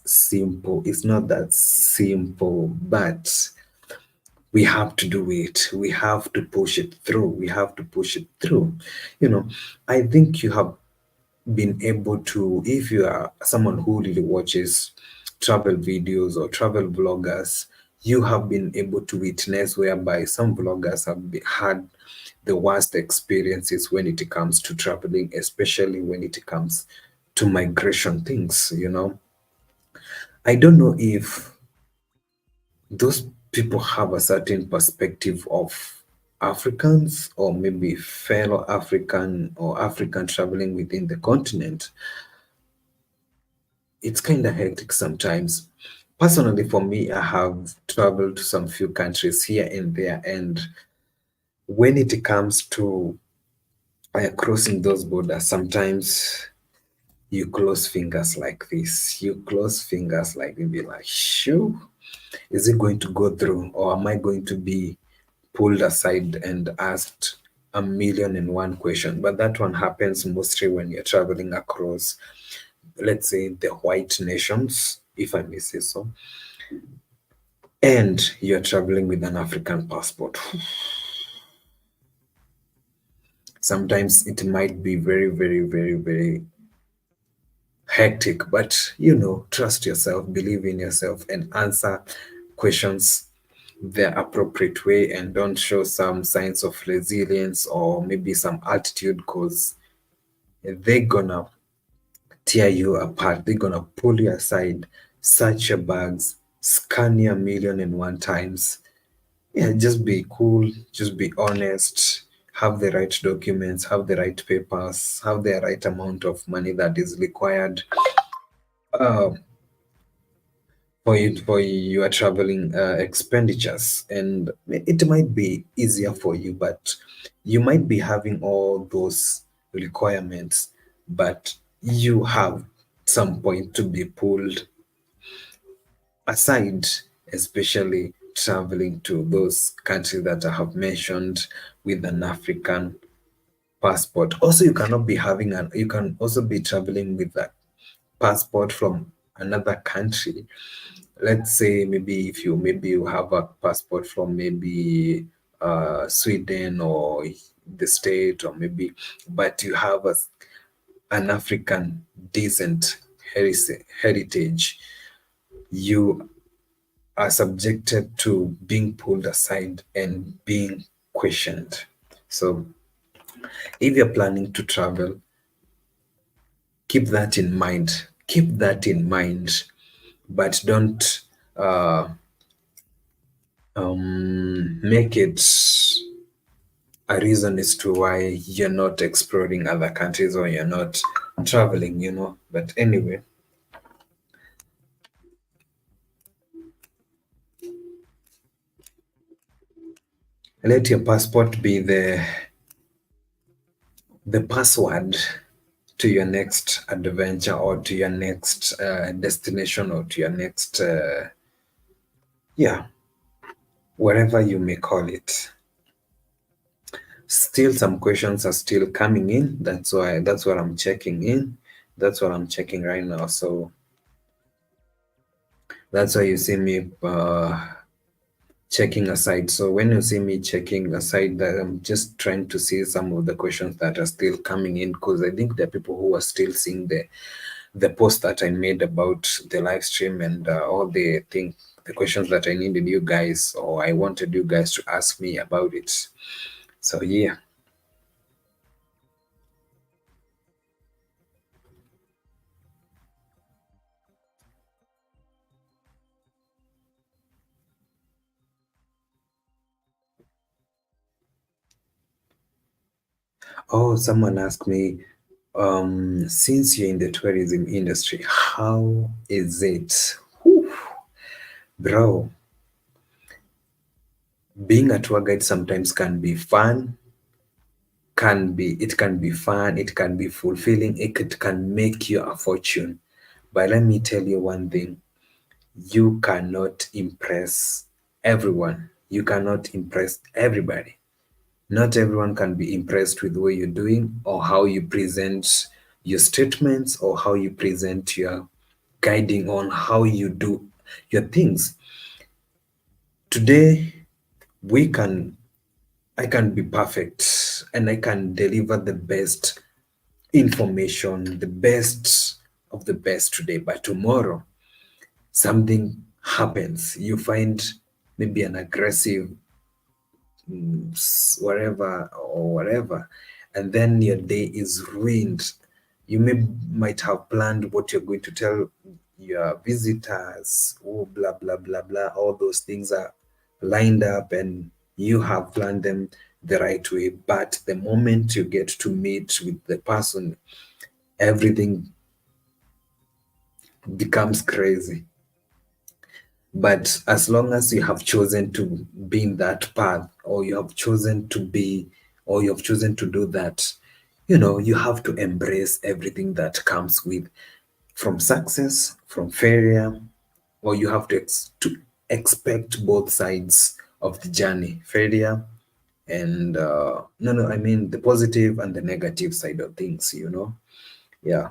simple. It's not that simple, but we have to do it. We have to push it through. We have to push it through. You know, I think you have been able to, if you are someone who really watches travel videos or travel vloggers, you have been able to witness whereby some vloggers have had the worst experiences when it comes to traveling, especially when it comes to migration things, you know. I don't know if those people have a certain perspective of Africans or maybe fellow African or African traveling within the continent. It's kind of hectic sometimes. Personally, for me, I have traveled to some few countries here and there, and when it comes to crossing those borders, sometimes you close fingers like this. You close fingers like you be like, shoo, is it going to go through, or am I going to be pulled aside and asked a million and one question? But that one happens mostly when you're traveling across, let's say, the white nations, if I may say so, and you're traveling with an African passport. Sometimes it might be very, very, very, very hectic, but trust yourself, believe in yourself, and answer questions the appropriate way, and don't show some signs of resilience or maybe some attitude, because they're gonna tear you apart. They're gonna pull you aside, search your bags, scan you a million and one times. Yeah, just be cool, just be honest, have the right documents, have the right papers, have the right amount of money that is required uh, for your traveling expenditures. And it might be easier for you, but you might be having all those requirements, but you have some point to be pulled aside, especially traveling to those countries that I have mentioned with an African passport. Also, you can also be traveling with a passport from another country. Let's say maybe you have a passport from maybe Sweden or the state, or maybe, but you have an African decent heritage, you are subjected to being pulled aside and being questioned. So if you're planning to travel, keep that in mind. Keep that in mind, but don't make it a reason as to why you're not exploring other countries or you're not traveling. But anyway, let your passport be the password to your next adventure, or to your next destination, or to your next yeah, whatever you may call it. Still some questions are still coming in. That's what I'm checking in. That's what I'm checking right now. So that's why you see me checking aside. So when you see me checking aside, that I'm just trying to see some of the questions that are still coming in, because I think there are people who are still seeing the post that I made about the live stream, and all the questions that I needed you guys, or I wanted you guys to ask me about it. So yeah. Oh, someone asked me, since you're in the tourism industry, how is it? Whew, bro, being a tour guide sometimes can be fun, it can be fulfilling, it can make you a fortune. But let me tell you one thing, you cannot impress everyone. You cannot impress everybody. Not everyone can be impressed with what you're doing, or how you present your statements, or how you present your guiding, on how you do your things. Today, we can I can be perfect and I can deliver the best information, the best of the best today, but tomorrow something happens. You find maybe an aggressive whatever or whatever, and then your day is ruined. You might have planned what you're going to tell your visitors, oh, blah blah blah blah, all those things are lined up and you have planned them the right way, but the moment you get to meet with the person, everything becomes crazy. But as long as you have chosen to be in that path, or you have chosen to be, or you have chosen to do that, you have to embrace everything that comes with, from success, from failure, or you have to expect both sides of the journey, failure and no, I mean the positive and the negative side of things. Yeah.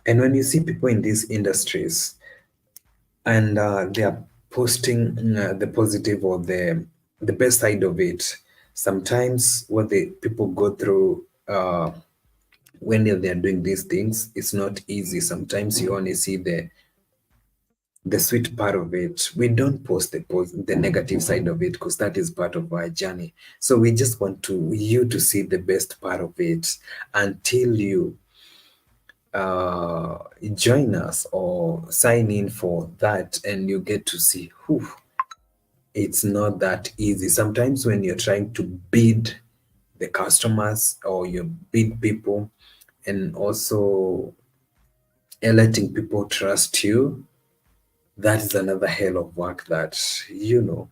And when you see people in these industries, and they are posting the positive or the best side of it. Sometimes what the people go through when they're doing these things, it's not easy. Sometimes you only see the sweet part of it. We don't post the negative side of it, because that is part of our journey. So we just want you to see the best part of it, until you join us or sign in for that, and you get to see who it's not that easy. Sometimes when you're trying to bid the customers, or you bid people, and also letting people trust you, that is another hell of work that you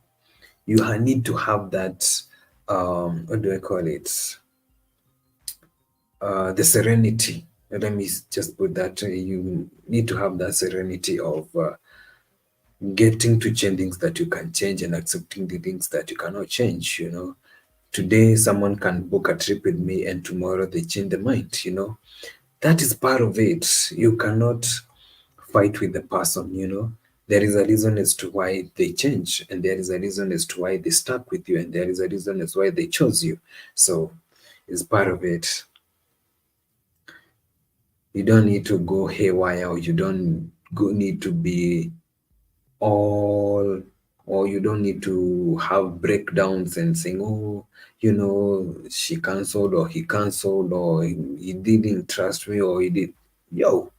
need to have that what do I call it, the serenity. Let me just put that, you need to have that serenity of getting to change things that you can change and accepting the things that you cannot change, you know. Today, someone can book a trip with me and tomorrow they change their mind, you know. That is part of it. You cannot fight with the person, you know. There is a reason as to why they change, and there is a reason as to why they stuck with you, and there is a reason as why they chose you. So it's part of it. You don't need to go haywire, or you don't need to be all, or you don't need to have breakdowns and saying, oh, you know, she cancelled or he cancelled, or he didn't trust me, or he did. Yo,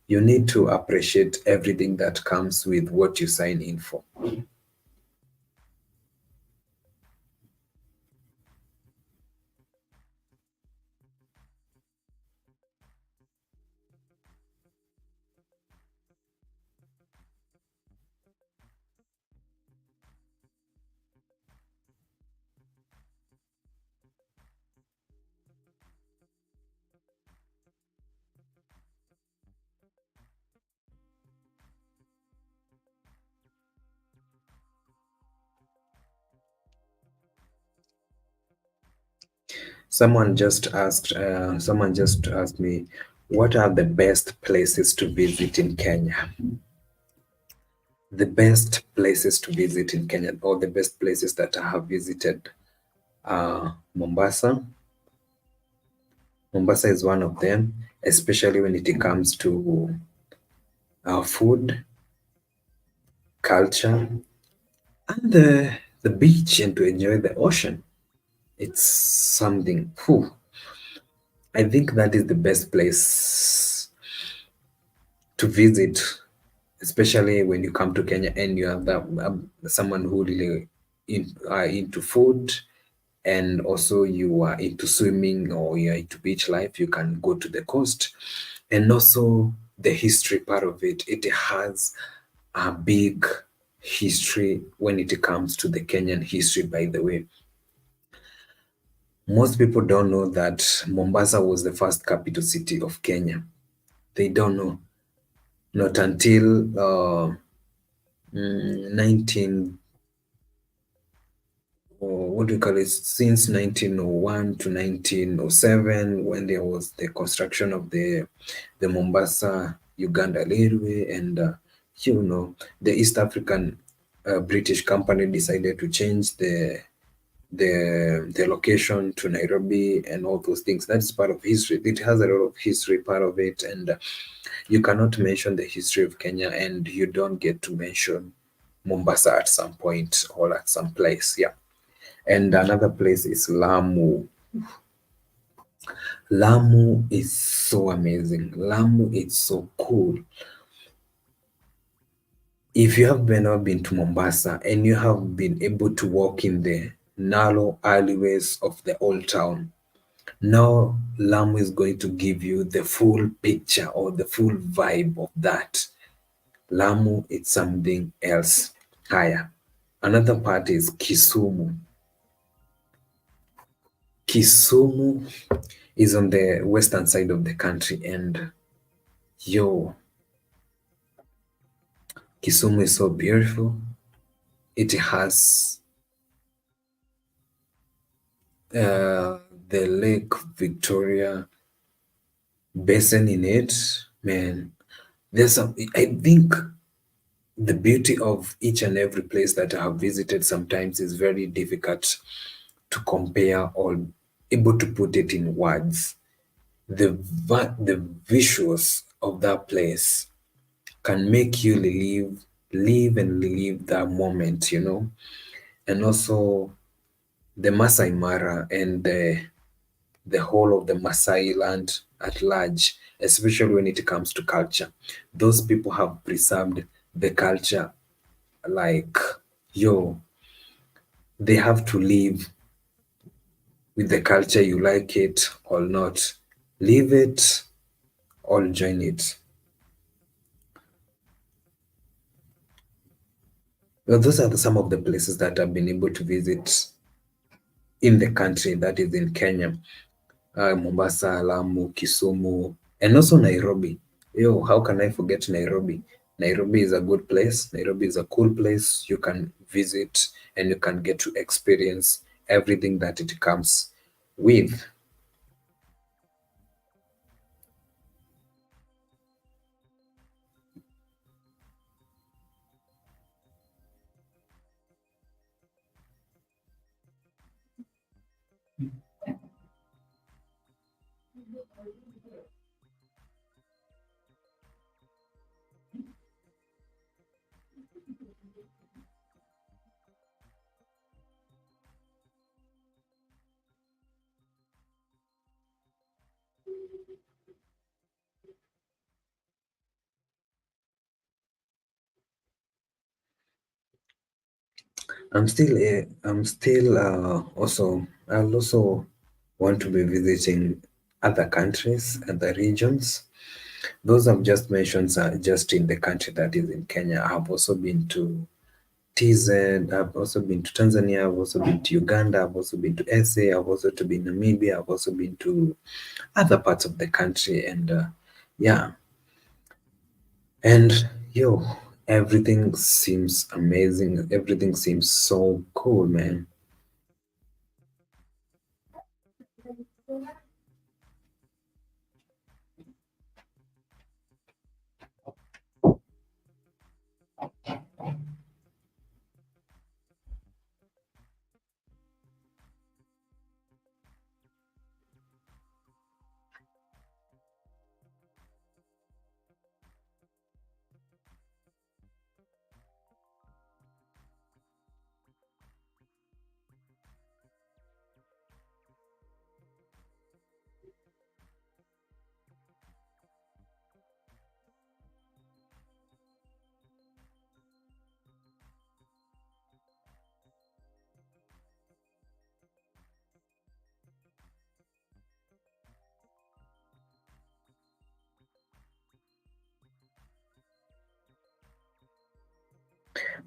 you need to appreciate everything that comes with what you sign in for. Someone just asked me, what are the best places to visit in Kenya? The best places to visit in Kenya, or the best places that I have visited, Mombasa. Mombasa is one of them, especially when it comes to food, culture, and the beach, and to enjoy the ocean. It's something. Whew, I think that is the best place to visit, especially when you come to Kenya and you have that someone who really are into food, and also you are into swimming or you are into beach life. You can go to the coast, and also the history part of it. It has a big history when it comes to the Kenyan history, by the way. Most people don't know that Mombasa was the first capital city of Kenya. They don't know. Not until 19, or what do you call it, since 1901 to 1907, when there was the construction of the Mombasa Uganda Railway, and you know, the East African British company decided to change the location to Nairobi and all those things. That's part of history. It has a lot of history part of it, and you cannot mention the history of Kenya and you don't get to mention Mombasa at some point or at some place. Yeah. And another place is Lamu. Lamu is so amazing. Lamu is so cool. If you have never been to Mombasa and you have been able to walk in the narrow alleyways of the old town, now Lamu is going to give you the full picture or the full vibe of that. Lamu is something else higher. Another part is Kisumu. Kisumu is on the western side of the country, and yo, Kisumu is so beautiful. It has the Lake Victoria basin in it. Man, there's some, I think the beauty of each and every place that I have visited sometimes is very difficult to compare or able to put it in words. The visuals of that place can make you live and relive that moment, you know. And also the Masai Mara and the whole of the Masai land at large, especially when it comes to culture. Those people have preserved the culture like, yo, they have to live with the culture, you like it or not. Leave it or join it. Well, those are some of the places that I've been able to visit in the country, that is in Kenya. Mombasa, Lamu, Kisumu, and also Nairobi. Yo, how can I forget Nairobi? Nairobi is a good place. Nairobi is a cool place. You can visit and you can get to experience everything that it comes with. I'm still also, I'll also want to be visiting other countries, other regions. Those I've just mentioned are just in the country that is in Kenya. I've also been to TZ, I've also been to Tanzania, I've also been to Uganda, I've also been to SA, I've also to been Namibia, I've also been to other parts of the country, and yeah, and yo, everything seems amazing. Everything seems so cool, man.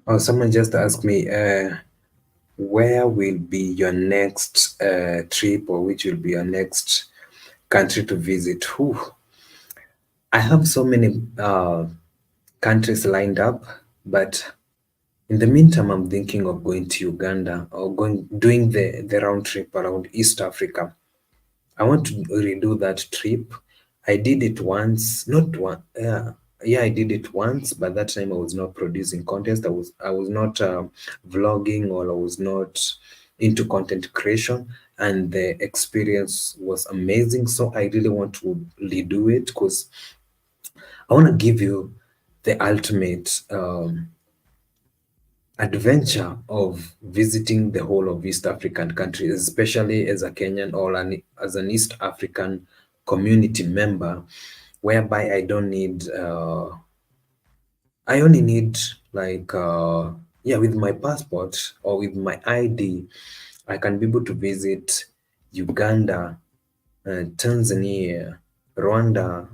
Oh, someone just asked me, where will be your next trip, or which will be your next country to visit? Whew. I have so many countries lined up, but in the meantime, I'm thinking of going to Uganda or doing the round trip around East Africa. I want to redo that trip. I did it once, not one. Yeah, I did it once, but that time I was not producing content. I was not vlogging, or I was not into content creation, and the experience was amazing. So I really want to redo it because I want to give you the ultimate adventure of visiting the whole of East African countries, especially as a Kenyan or as an East African community member, whereby I only need like, yeah, with my passport or with my ID, I can be able to visit Uganda, Tanzania, Rwanda,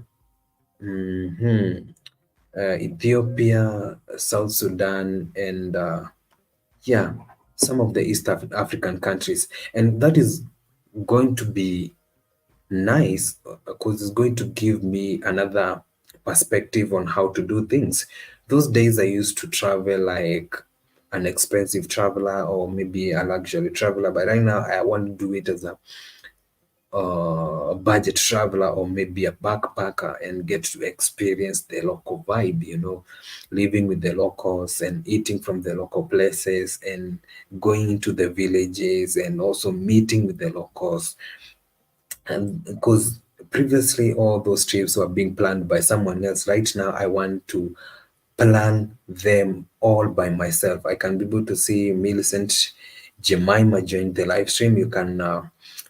mhm, Ethiopia, South Sudan, and yeah, some of the African countries. And that is going to be nice because it's going to give me another perspective on how to do things. Those days I used to travel like an expensive traveler or maybe a luxury traveler, but right now I want to do it as a budget traveler or maybe a backpacker and get to experience the local vibe, living with the locals and eating from the local places and going into the villages and also meeting with the locals. And because previously all those trips were being planned by someone else, right now I want to plan them all by myself. I can be able to see Millicent Jemima join the live stream. You can,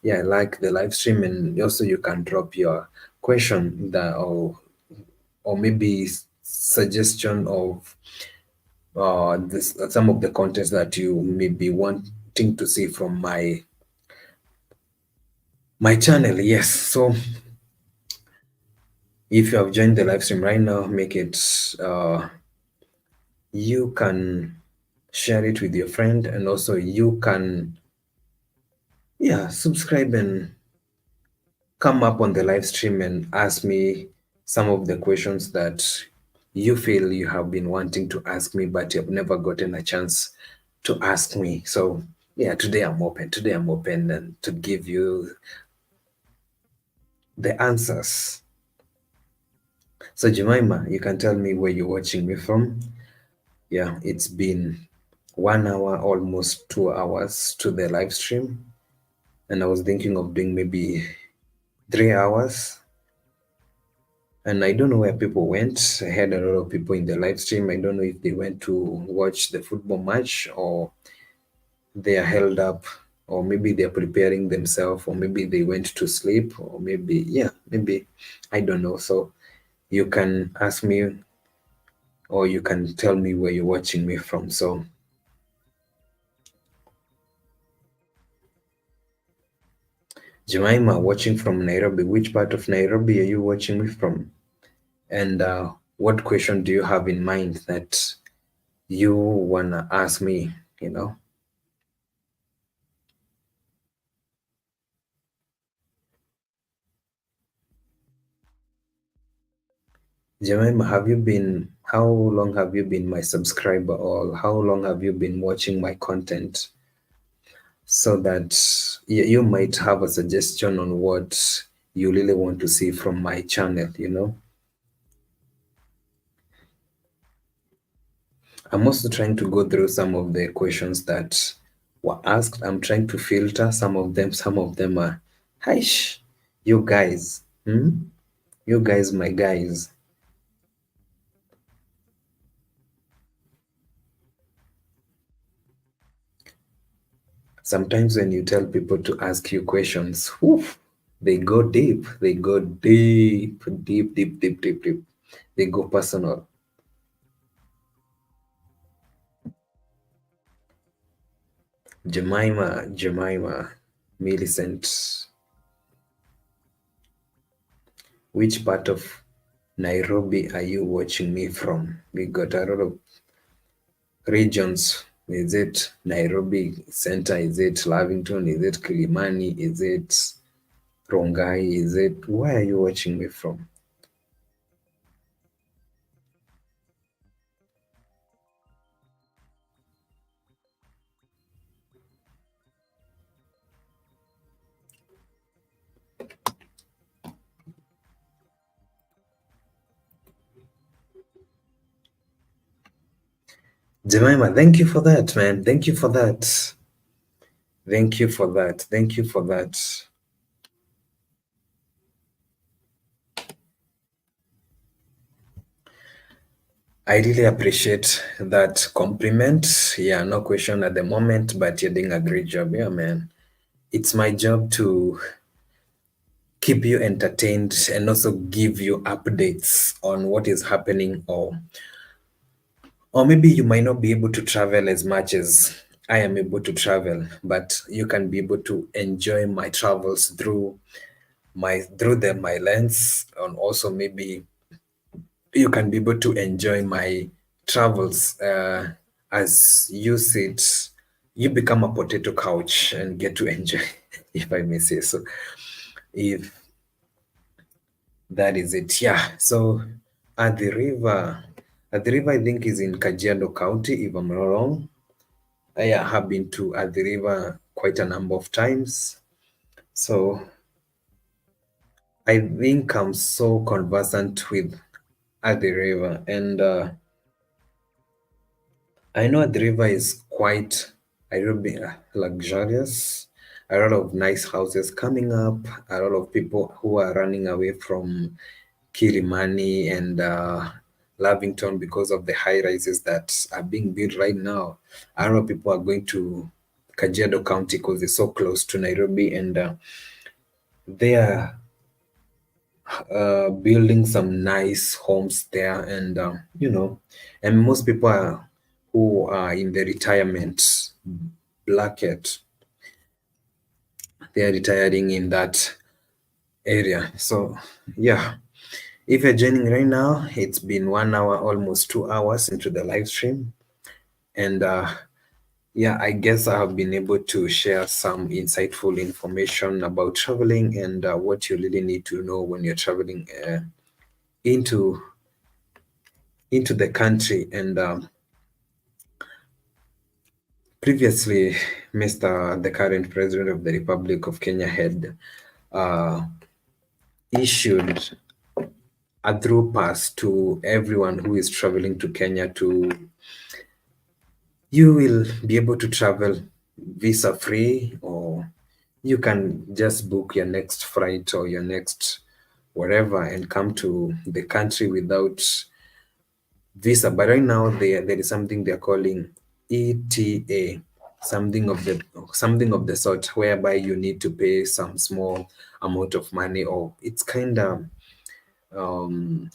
yeah, like the live stream, and also you can drop your question that, or maybe suggestion of this some of the contents that you may be wanting to see from my channel. Yes, so if you have joined the live stream right now, make it you can share it with your friend, and also you can, yeah, subscribe and come up on the live stream and ask me some of the questions that you feel you have been wanting to ask me, but you've never gotten a chance to ask me. So yeah, today I'm open. Today I'm open and to give you the answers. So Jemima, you can tell me where you're watching me from. Yeah, it's been 1 hour, almost 2 hours to the live stream. And I was thinking of doing maybe 3 hours. And I don't know where people went. I had a lot of people in the live stream. I don't know if they went to watch the football match, or they are held up, or maybe they're preparing themselves, or maybe they went to sleep, or maybe, yeah, maybe, I don't know. So you can ask me, or you can tell me where you're watching me from. So Jemima, watching from Nairobi. Which part of Nairobi are you watching me from? And what question do you have in mind that you wanna ask me, you know? Jemima, how long have you been my subscriber, or how long have you been watching my content? So that you might have a suggestion on what you really want to see from my channel, you know? I'm also trying to go through some of the questions that were asked. I'm trying to filter some of them. Some of them are, Hish, you guys, you guys, my guys. Sometimes when you tell people to ask you questions, whew, they go deep. They go deep, deep, deep, deep, deep, deep. They go personal. Jemima, Millicent, which part of Nairobi are you watching me from? We got a lot of regions. Is it Nairobi Center? Is it Lavington? Is it Kilimani? Is it Rongai? Is it, where are you watching me from? Jemima, thank you for that, man. Thank you for that. Thank you for that. Thank you for that. I really appreciate that compliment. Yeah, no question at the moment, but you're doing a great job. Yeah, man. It's my job to keep you entertained and also give you updates on what is happening, or maybe you might not be able to travel as much as I am able to travel, but you can be able to enjoy my travels through my lens, and also maybe you can be able to enjoy my travels as you sit, you become a potato couch and get to enjoy, if I may say so. If that is it, yeah. So at the river, I think is in Kajiado County, if I'm not wrong. I have been to at the river quite a number of times. So I think I'm so conversant with at the river, and I know the river is quite, I don't be luxurious. A lot of nice houses coming up. A lot of people who are running away from Kilimani and Lavington because of the high rises that are being built right now. A lot of people are going to Kajiado County because it's so close to Nairobi, and they are building some nice homes there, and and most people who are in the retirement bracket, they are retiring in that area. So yeah, if you're joining right now, it's been 1 hour, almost 2 hours into the live stream, and yeah, I guess I have been able to share some insightful information about traveling, and what you really need to know when you're traveling into into the country. And previously, the current president of the Republic of Kenya had uh, issued a through pass to everyone who is traveling to Kenya to you will be able to travel visa free, or you can just book your next flight or your next whatever and come to the country without visa. But right now there is something they're calling ETA, something of the sort, whereby you need to pay some small amount of money, or it's kind of I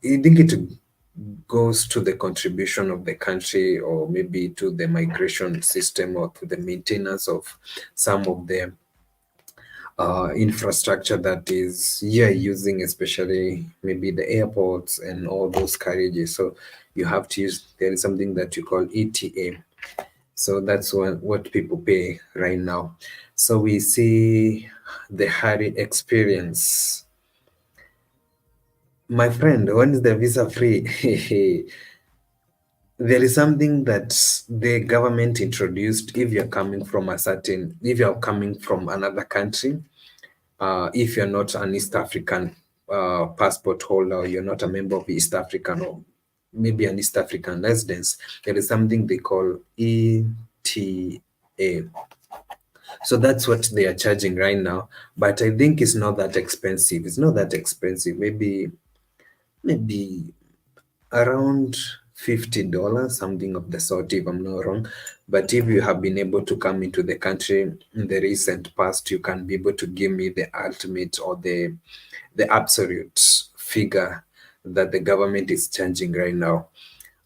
think it goes to the contribution of the country, or maybe to the migration system, or to the maintenance of some of the infrastructure that is you're using, especially maybe the airports and all those carriages. So you have to use, there is something that you call ETA. So that's what people pay right now. So we see the Harry experience. My friend, when is the visa free? There is something that the government introduced. If you're coming from another country, if you're not an East African passport holder, or you're not a member of East African, or maybe an East African residence, there is something they call ETA. So that's what they are charging right now. But I think it's not that expensive. It's not that expensive. Maybe around $50, something of the sort, if I'm not wrong. But if you have been able to come into the country in the recent past, you can be able to give me the ultimate, or the absolute figure that the government is charging right now.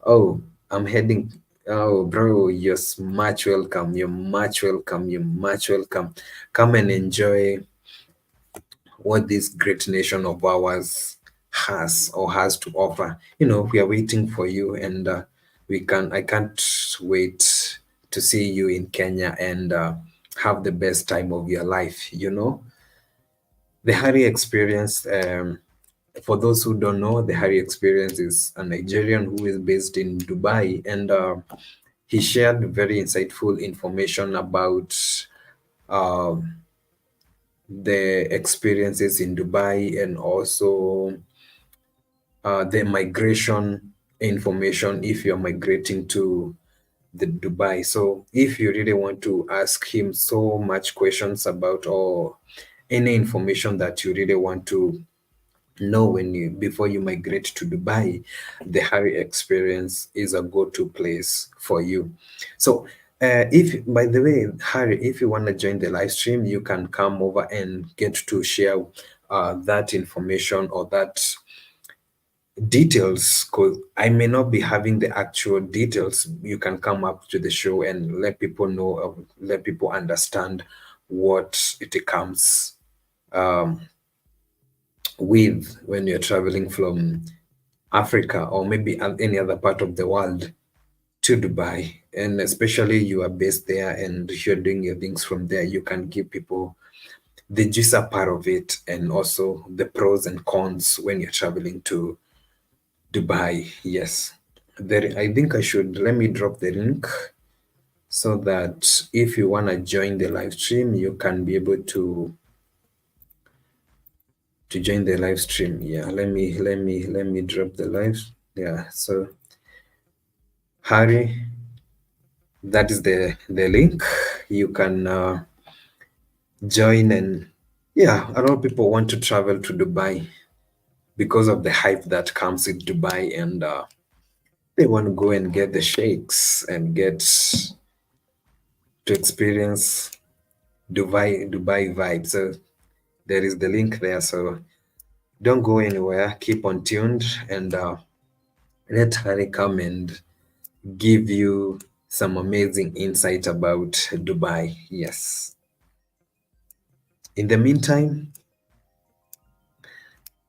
Oh, I'm heading. Oh, bro, you're much welcome. You're much welcome. You're much welcome. Come and enjoy what this great nation of ours has to offer. We are waiting for you, and I can't wait to see you in Kenya, and have the best time of your life. The Harry experience. For those who don't know, the Harry experience is a Nigerian who is based in Dubai, and he shared very insightful information about um the experiences in Dubai, and also the migration information if you're migrating to the Dubai. So if you really want to ask him so much questions about, or any information that you really want to know before you migrate to Dubai, the Harry experience is a go-to place for you. So if by the way, Harry, if you want to join the live stream, you can come over and get to share that information, or that details, because I may not be having the actual details. You can come up to the show and let people know, let people understand what it comes with when you're traveling from Africa, or maybe any other part of the world, to Dubai. And especially you are based there and you're doing your things from there, you can give people the juicer part of it, and also the pros and cons when you're traveling to Dubai. Yes. I think I should let me drop the link, so that if you want to join the live stream, you can be able to join the live stream. Yeah, let me drop the live. Yeah, so Harry, that is the link. You can join, and yeah, a lot of people want to travel to Dubai because of the hype that comes with Dubai, and they want to go and get the shakes and get to experience Dubai vibe. So there is the link there. So don't go anywhere. Keep on tuned, and let Harry come and give you some amazing insight about Dubai. Yes. In the meantime,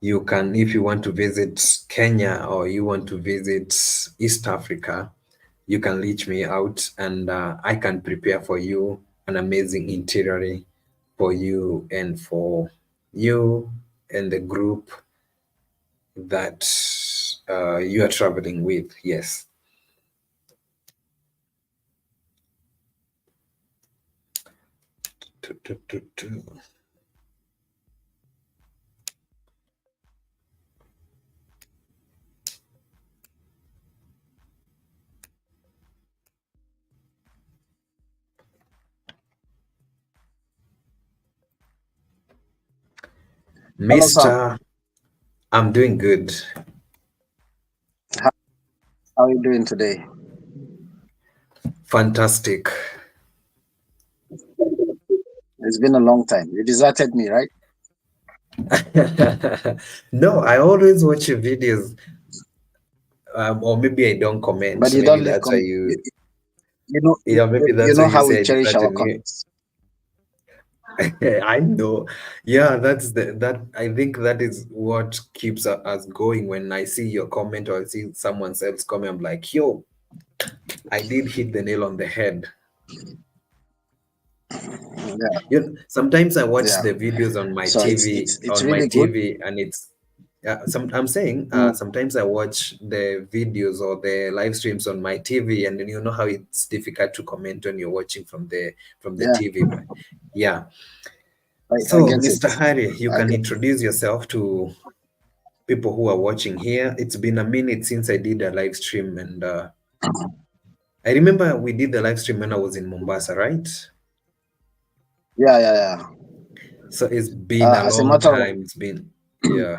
you can, if you want to visit Kenya, or you want to visit East Africa, you can reach me out, and I can prepare for you an amazing itinerary for you, and for you and the group that you are traveling with. Yes. Hello, Sam. Mr. I'm doing good. How are you doing today? Fantastic. It's been a long time. You deserted me, right? No, I always watch your videos, or maybe I don't comment. But you Maybe don't leave that's why comment. you, You know, yeah, maybe you that's why know you how we say I cherish our deserted me. comments. I know. Yeah, that I think that is what keeps us going. When I see your comment or I see someone else comment, I'm like, yo, I did hit the nail on the head. Yeah, Sometimes I watch yeah. the videos on my So TV it's really good. and it's I'm saying Mm, sometimes I watch the videos or the live streams on my TV, and then you know how it's difficult to comment when you're watching from the yeah, TV. Yeah. I So, get it. Mr. Harry, you I can get it. introduce yourself to people who are watching here. It's been a minute since I did a live stream, and I remember we did the live stream when I was in Mombasa, right? Yeah, yeah, yeah. So it's been a As a long matter of time. It's been, yeah.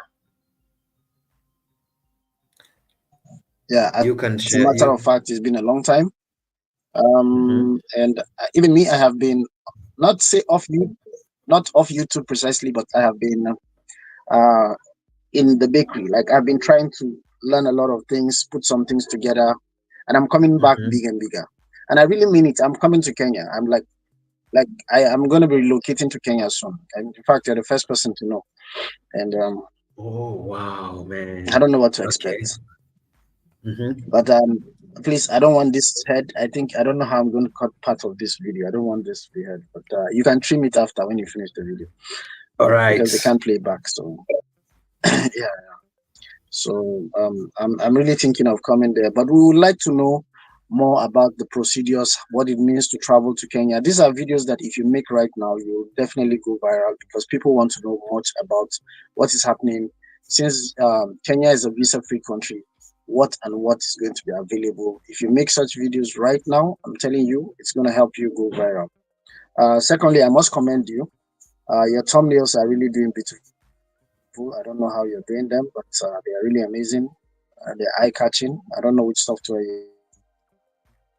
yeah, You can as a share matter of you. fact, it's been a long time. Mm-hmm. And even me, I have been not say off you, not off YouTube precisely, but I have been uh in the bakery. Like I've been trying to learn a lot of things, put some things together, and I'm coming back Mm-hmm. big and bigger. And I really mean it. I'm coming to Kenya. I'm like I'm gonna be relocating to Kenya soon. And in fact, you're the first person to know. And Oh, wow, I man. don't know what to Okay. expect. Mm-hmm. But please, I don't want this head. I don't know how I'm going to cut part of this video. I don't want this to be heard. But you can trim it after when you finish the video All right. because they can't play back. So yeah. So I'm really thinking of coming there, but we would like to know more about the procedures, what it means to travel to Kenya. These are videos that if you make right now, you will definitely go viral because people want to know much about what is happening. Since Kenya is a visa-free country, what is going to be available? If you make such videos right now, I'm telling you, it's going to help you go viral. Secondly, I must commend you. Your thumbnails are really doing beautiful. I don't know how you're doing them, but they are really amazing. They're eye catching. I don't know which software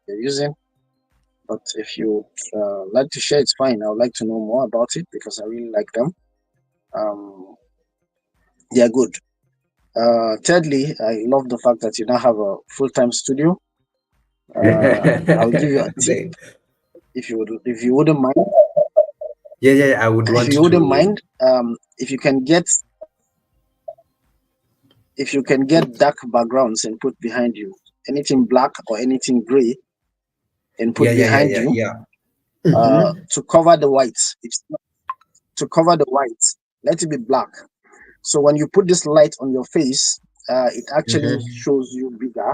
you're using, but if you like to share, it's fine. I would like to know more about it because I really like them. Um, they are good. Thirdly, I love the fact that you now have a full-time studio. I'll give you a tip They- if you wouldn't mind. I would If want you wouldn't to. mind, if you can get dark backgrounds and put behind you anything black or anything gray and put behind you Yeah. Mm-hmm. to cover the whites. It's not, to cover the whites. Let it be black. So when you put this light on your face, it actually Mm-hmm. shows you bigger.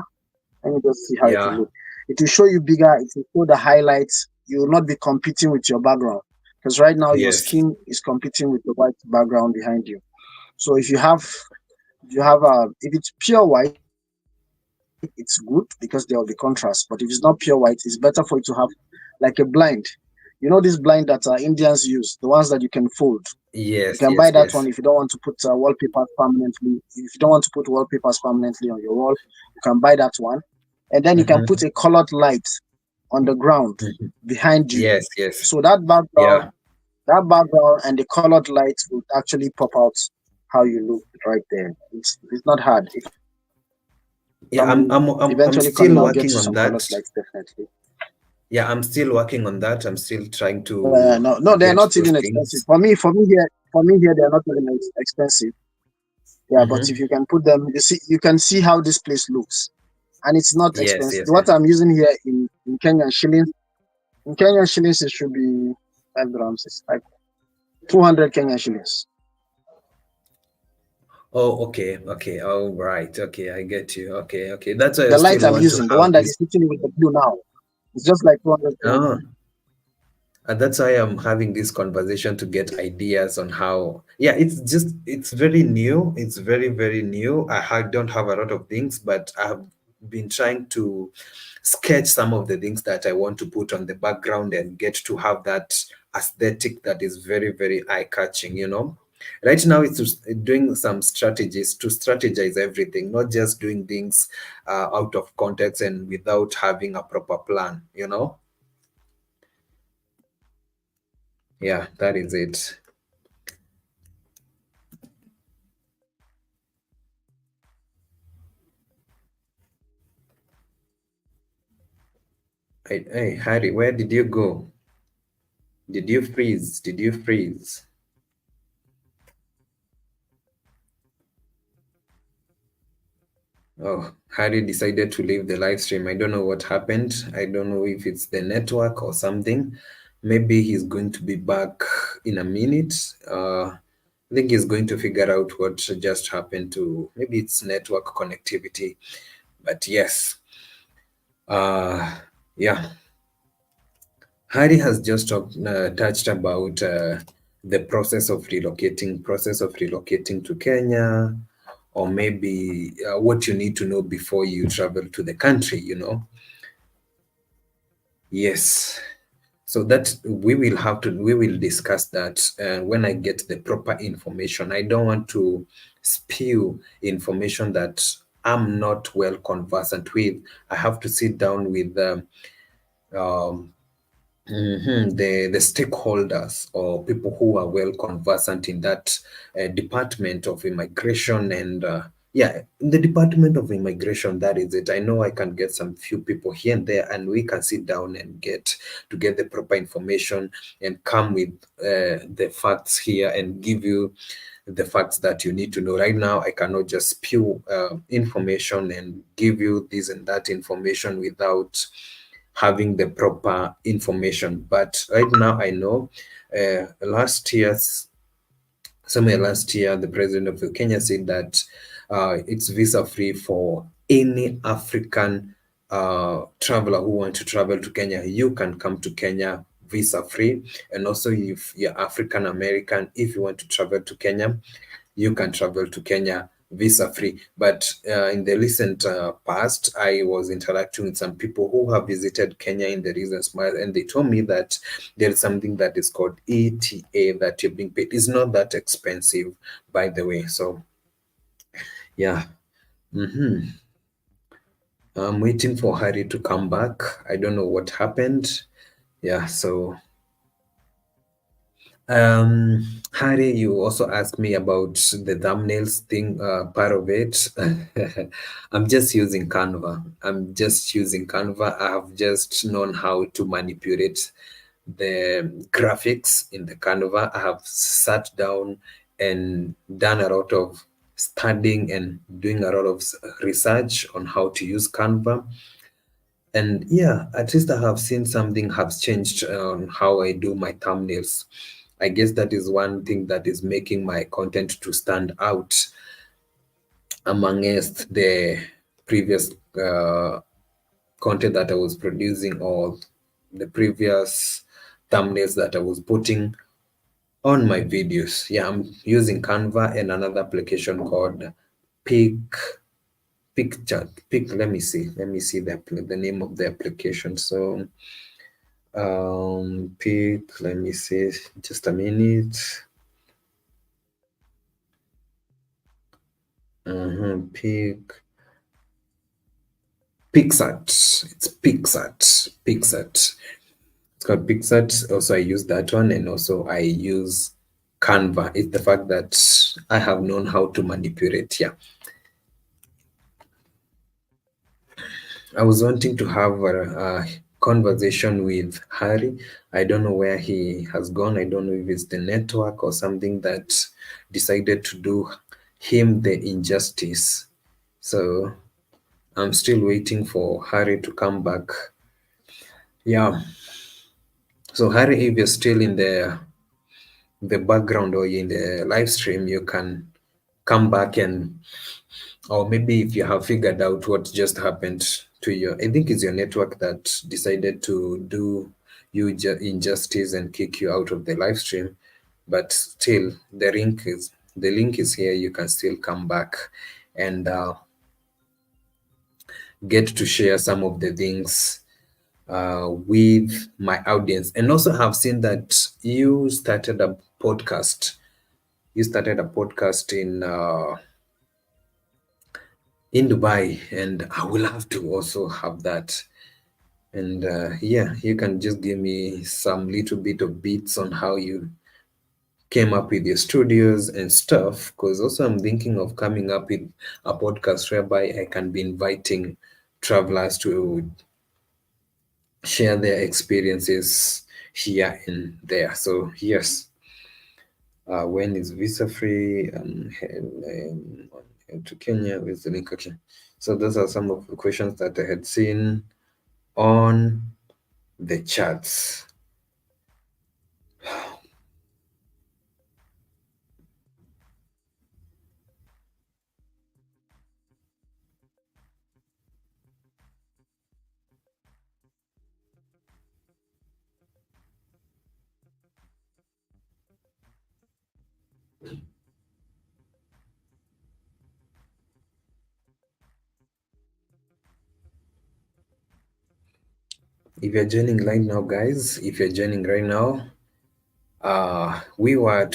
Let me just see how it will Yeah. look. It will show you bigger. It will show the highlights. You will not be competing with your background because right now your Yes. skin is competing with the white background behind you. So if it's pure white, it's good because there will be contrast. But if it's not pure white, it's better for you to have like a blind. You know this blind that Indians use, the ones that you can fold. You can buy that one if you don't want to put wallpapers permanently. If you don't want to put wallpapers permanently on your wall, you can buy that one, and then you can put Mm-hmm. a colored light on the ground Mm-hmm. behind you. Yes. So Yeah. that background and the colored light will actually pop out how you look right there. It's not hard. If Yeah, I'm I'm eventually coming, still I'll get working you on some that. colored lights definitely. Yeah, I'm still working on that. I'm still trying to No, no, they're get not those even expensive. things. For me here, they're not even expensive. Yeah, but if Mm-hmm. you can put them, you can see how this place looks, and it's not expensive. What Yes. I'm using here in Kenyan shillings, it should be 5 grams. It's like 200 Kenyan shillings. Oh, okay, okay. Oh, right. Okay, I get you. Okay, okay. That's why I The light still I'm want to using, the have one that this. is hitting with the blue now, it's just like 200 Oh, km. and that's why I'm having this conversation to get ideas on how. Yeah, it's very new. It's very, very new. Don't have a lot of things, but I have been trying to sketch some of the things that I want to put on the background and get to have that aesthetic that is very, very eye-catching, you know. Right now, it's just doing some strategies to strategize everything, not just doing things out of context and without having a proper plan, you know. Yeah, that is it. Hey, Harry, where did you go? Did you freeze? Did you freeze? Oh, Harry decided to leave the live stream. I don't know what happened. I don't know if it's the network or something. Maybe he's going to be back in a minute. I think he's going to figure out what just happened to maybe it's network connectivity. But yes, uh, yeah. Harry has just touched about the process of relocating to Kenya, or maybe what you need to know before you travel to the country, you know. Yes. So that we will discuss that when I get the proper information. I don't want to spew information that I'm not well conversant with. I have to sit down with um, the stakeholders or people who are well conversant in that department of immigration and yeah, in the department of immigration, that is it. I know I can get some few people here and there, and we can sit down and get the proper information and come with the facts here and give you the facts that you need to know. Right now, I cannot just spew information and give you this and that information without having the proper information. But right now, I know somewhere last year, the president of Kenya said that it's visa free for any African traveler who want to travel to Kenya. You can come to Kenya visa free, and also if you're African American, if you want to travel to Kenya, you can travel to Kenya visa free. But in the recent past, I was interacting with some people who have visited Kenya in the recent past, and they told me that there is something that is called ETA that you're being paid. It's not that expensive, by the way. So, yeah. I'm waiting for Harry to come back. I don't know what happened. Yeah, so Harry, you also asked me about the thumbnails thing, part of it. I'm just using Canva. I'm just using Canva. I have just known how to manipulate the graphics in the Canva. I have sat down and done a lot of studying and doing a lot of research on how to use Canva. And yeah, at least I have seen something has changed on how I do my thumbnails. I guess that is one thing that is making my content to stand out amongst the previous content that I was producing or the previous thumbnails that I was putting on my videos. Yeah, I'm using Canva and another application called Pic Picture. Pic. Let me see the name of the application. So pick, let me see, just a minute. Pick Pixart. It's Pixart. It's called Pixart. Also, I use that one, and also I use Canva. It's the fact that I have known how to manipulate. Yeah, I was wanting to have a conversation with Harry. I don't know where he has gone. I don't know if it's the network or something that decided to do him the injustice. So I'm still waiting for Harry to come back. Yeah. So Harry, if you're still in the background or in the live stream, you can come back and, or maybe if you have figured out what just happened to your, I think it's your network that decided to do you injustice and kick you out of the live stream, but still the link is here. You can still come back and get to share some of the things with my audience. And also have seen that you started a podcast. You started a podcast in Dubai, and I will have to also have that. And yeah, you can just give me some little bit of bits on how you came up with your studios and stuff. Because also I'm thinking of coming up with a podcast whereby I can be inviting travelers to share their experiences here and there. So yes, when is visa free? To Kenya with the link. Okay. So those are some of the questions that I had seen on the charts. If you're joining right now, guys, if you're joining right now, we were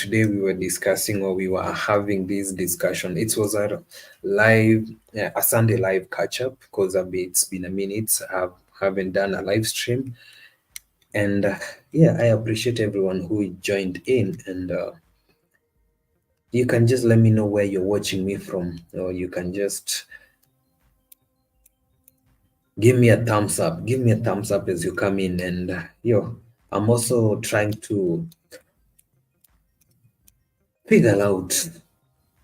discussing, or we were having this discussion. It was a live, a Sunday live catch up, because it's been a minute. I haven't done a live stream, and yeah, I appreciate everyone who joined in. And you can just let me know where you're watching me from, or you can just give me a thumbs up. Give me a thumbs up as you come in, and I'm also trying to figure out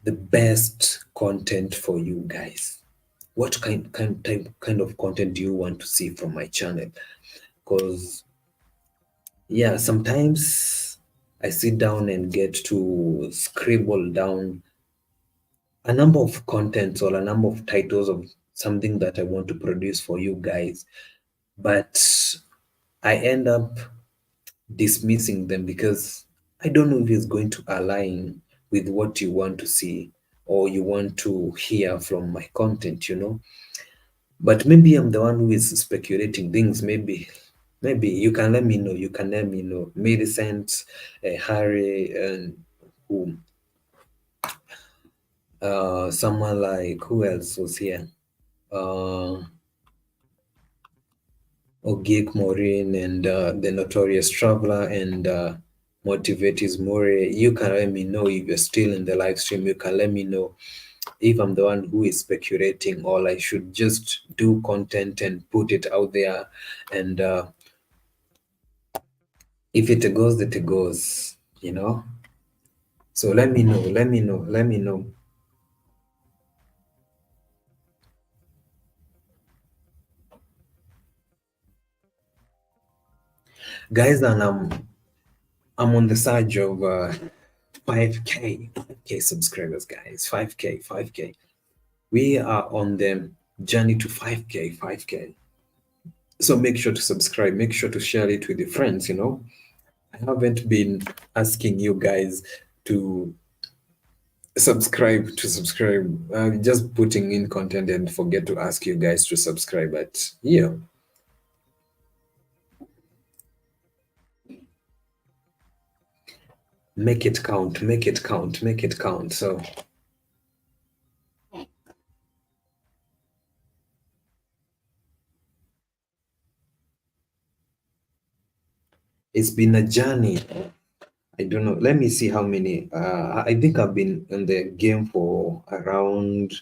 the best content for you guys. What kind of content do you want to see from my channel? Because yeah, sometimes I sit down and get to scribble down a number of contents or a number of titles of something that I want to produce for you guys, but I end up dismissing them because I don't know if it's going to align with what you want to see or you want to hear from my content. But maybe I'm the one who is speculating things. Maybe you can let me know. You can let me know. Millicent, Harry, and who? Someone like, who else was here? Uh, Ogik Morin, and the Notorious Traveler, and Motivates More. You can let me know if you're still in the live stream. You can let me know if I'm the one who is speculating, or I should just do content and put it out there. And if it goes, it goes. So let me know, let me know, let me know. Guys, and I'm on the surge of 5K subscribers, guys. 5K. We are on the journey to 5K. So make sure to subscribe, make sure to share it with your friends. I haven't been asking you guys to subscribe. I'm just putting in content and forget to ask you guys to subscribe. But yeah, make it count, make it count, make it count. So it's been a journey. I don't know. Let me see how many. I think I've been in the game for around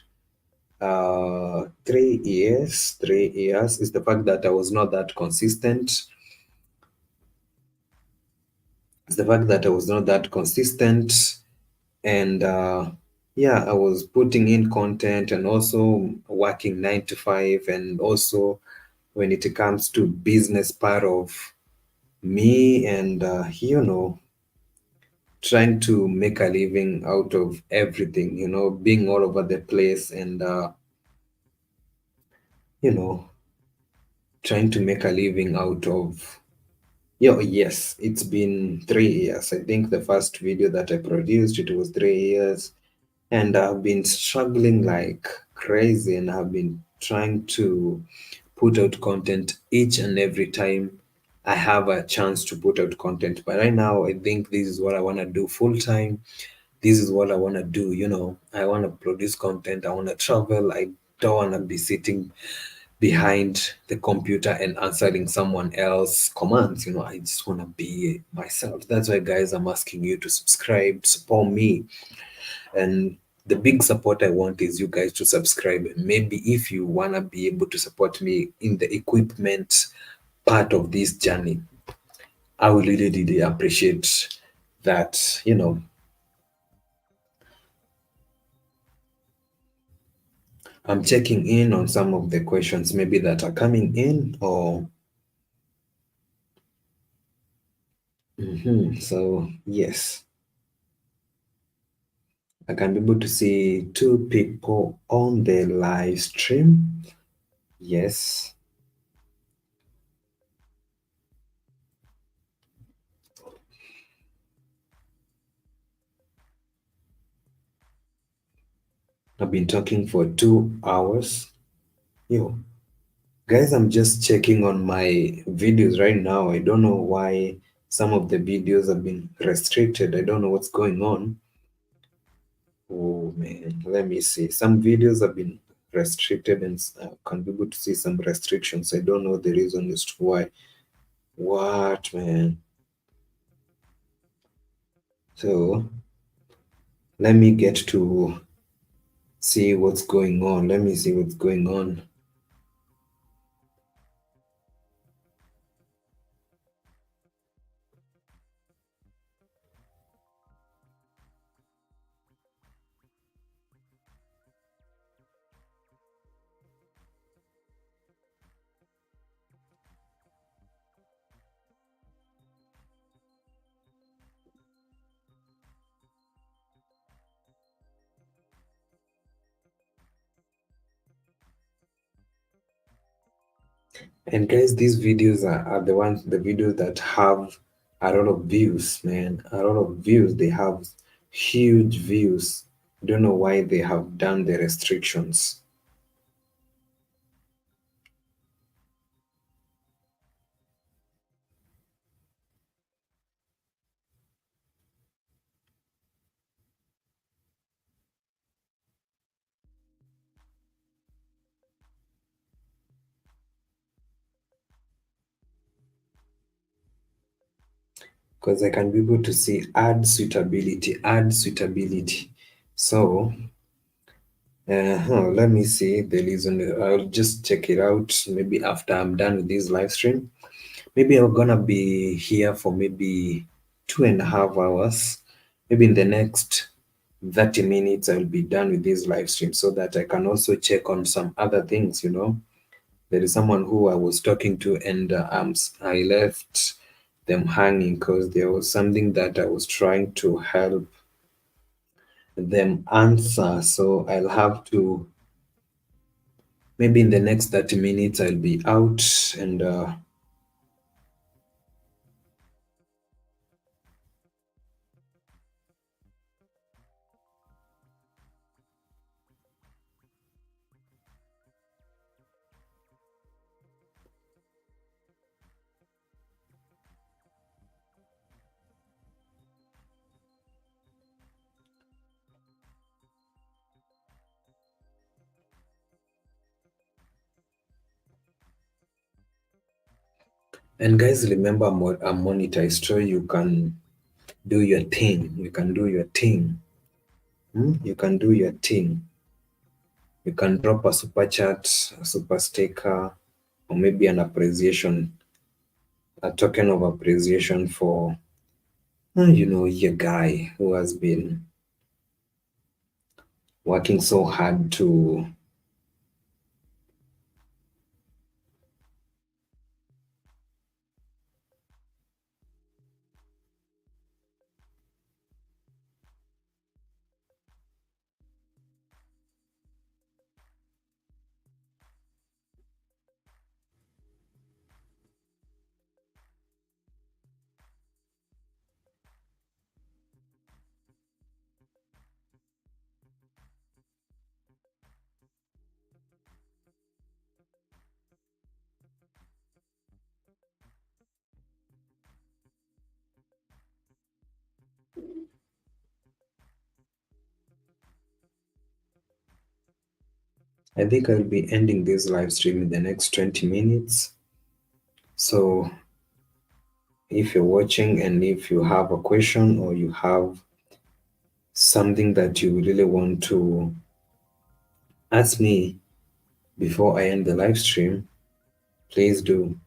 3 years. 3 years is the fact that I was not that consistent. It's the fact that I was not that consistent, and yeah, I was putting in content and also working 9 to 5, and also when it comes to business part of me, and trying to make a living out of everything, being all over the place and, you know, trying to make a living out of. Yeah, yes, it's been 3 years. I think the first video that I produced, it was 3 years. And I've been struggling like crazy, and I've been trying to put out content each and every time I have a chance to put out content. But right now, I think this is what I want to do full time. This is what I want to do. I want to produce content. I want to travel. I don't want to be sitting behind the computer and answering someone else commands. I just want to be myself. That's why, guys, I'm asking you to subscribe, support me. And the big support I want is you guys to subscribe. Maybe if you want to be able to support me in the equipment part of this journey, I will really, really appreciate that. I'm checking in on some of the questions maybe that are coming in, or so yes, I can be able to see two people on the live stream. Yes. I've been talking for 2 hours. Yo, guys, I'm just checking on my videos right now. I don't know why some of the videos have been restricted. I don't know what's going on. Oh man, let me see. Some videos have been restricted, and can be able to see some restrictions. I don't know the reason as to why. What, man? So let me get to see what's going on. Let me see what's going on. And guys, these videos are the videos that have a lot of views, man. A lot of views. They have huge views. I don't know why they have done the restrictions. Because I can be able to see ad suitability, ad suitability. So, let me see the reason. I'll just check it out maybe after I'm done with this live stream. Maybe I'm gonna be here for maybe 2.5 hours. Maybe in the next 30 minutes, I'll be done with this live stream so that I can also check on some other things. There is someone who I was talking to, and I left them hanging because there was something that I was trying to help them answer. So I'll have to, maybe in the next 30 minutes, I'll be out and guys, remember, I'm monetized, so you can do your thing. You can do your thing. You can do your thing. You can drop a super chat, a super sticker, or maybe an appreciation, a token of appreciation for, your guy who has been working so hard to I think I'll be ending this live stream in the next 20 minutes. So if you're watching and if you have a question or you have something that you really want to ask me before I end the live stream, please do.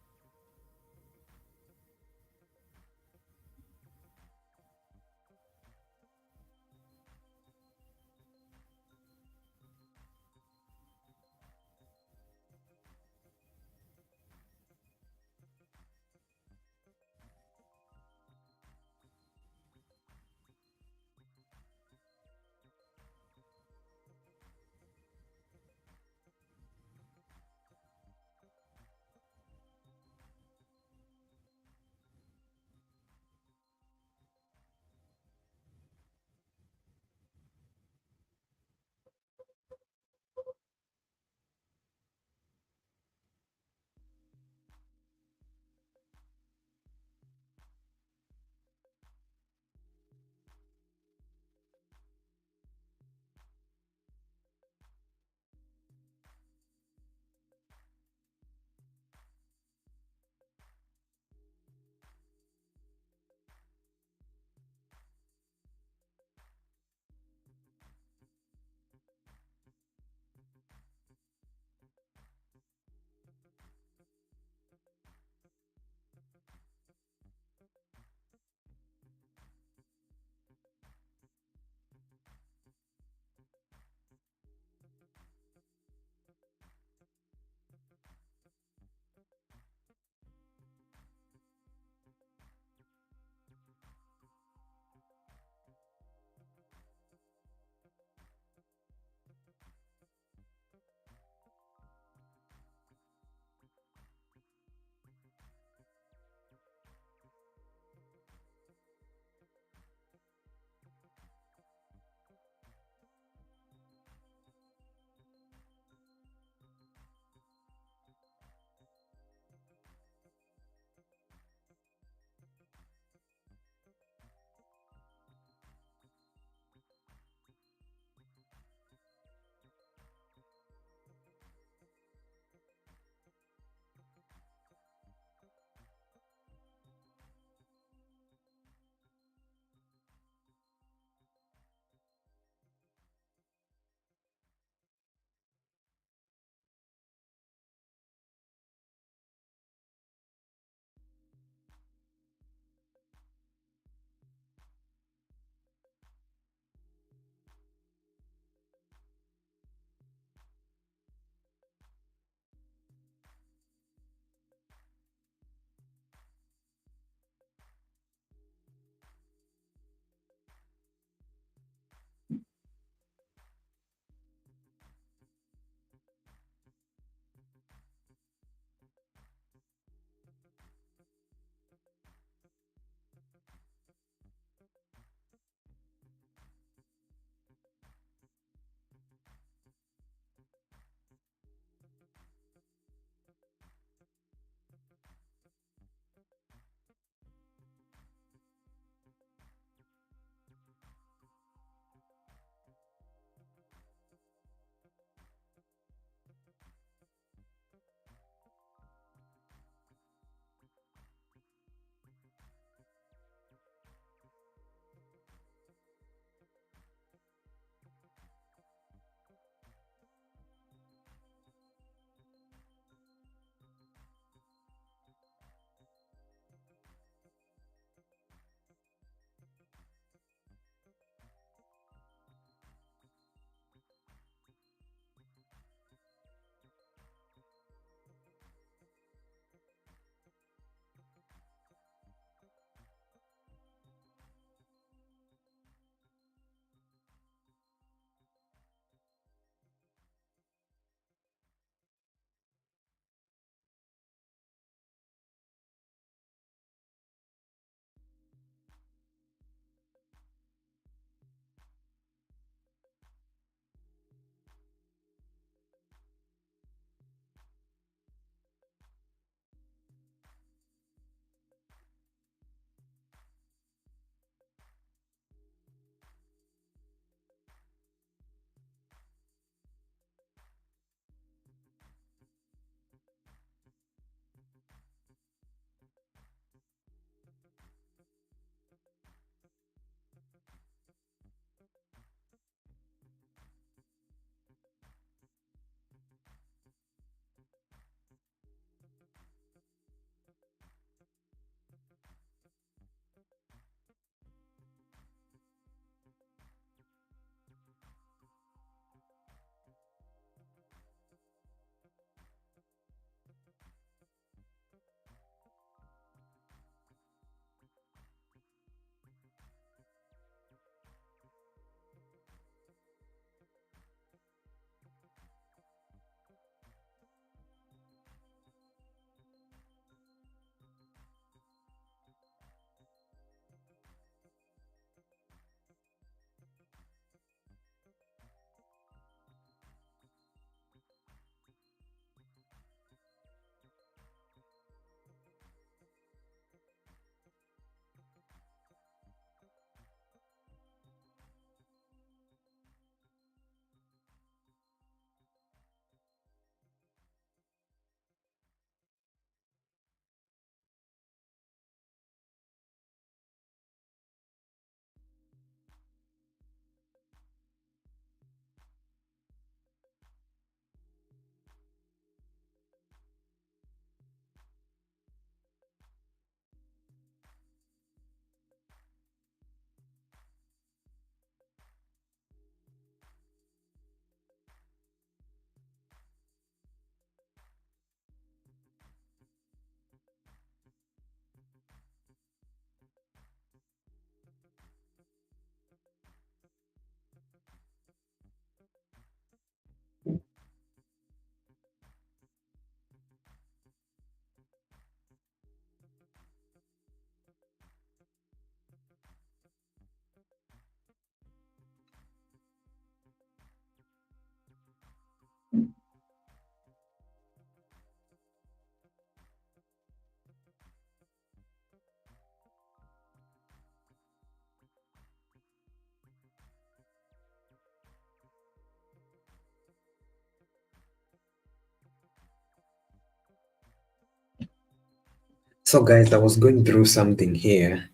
So, guys, I was going through something here,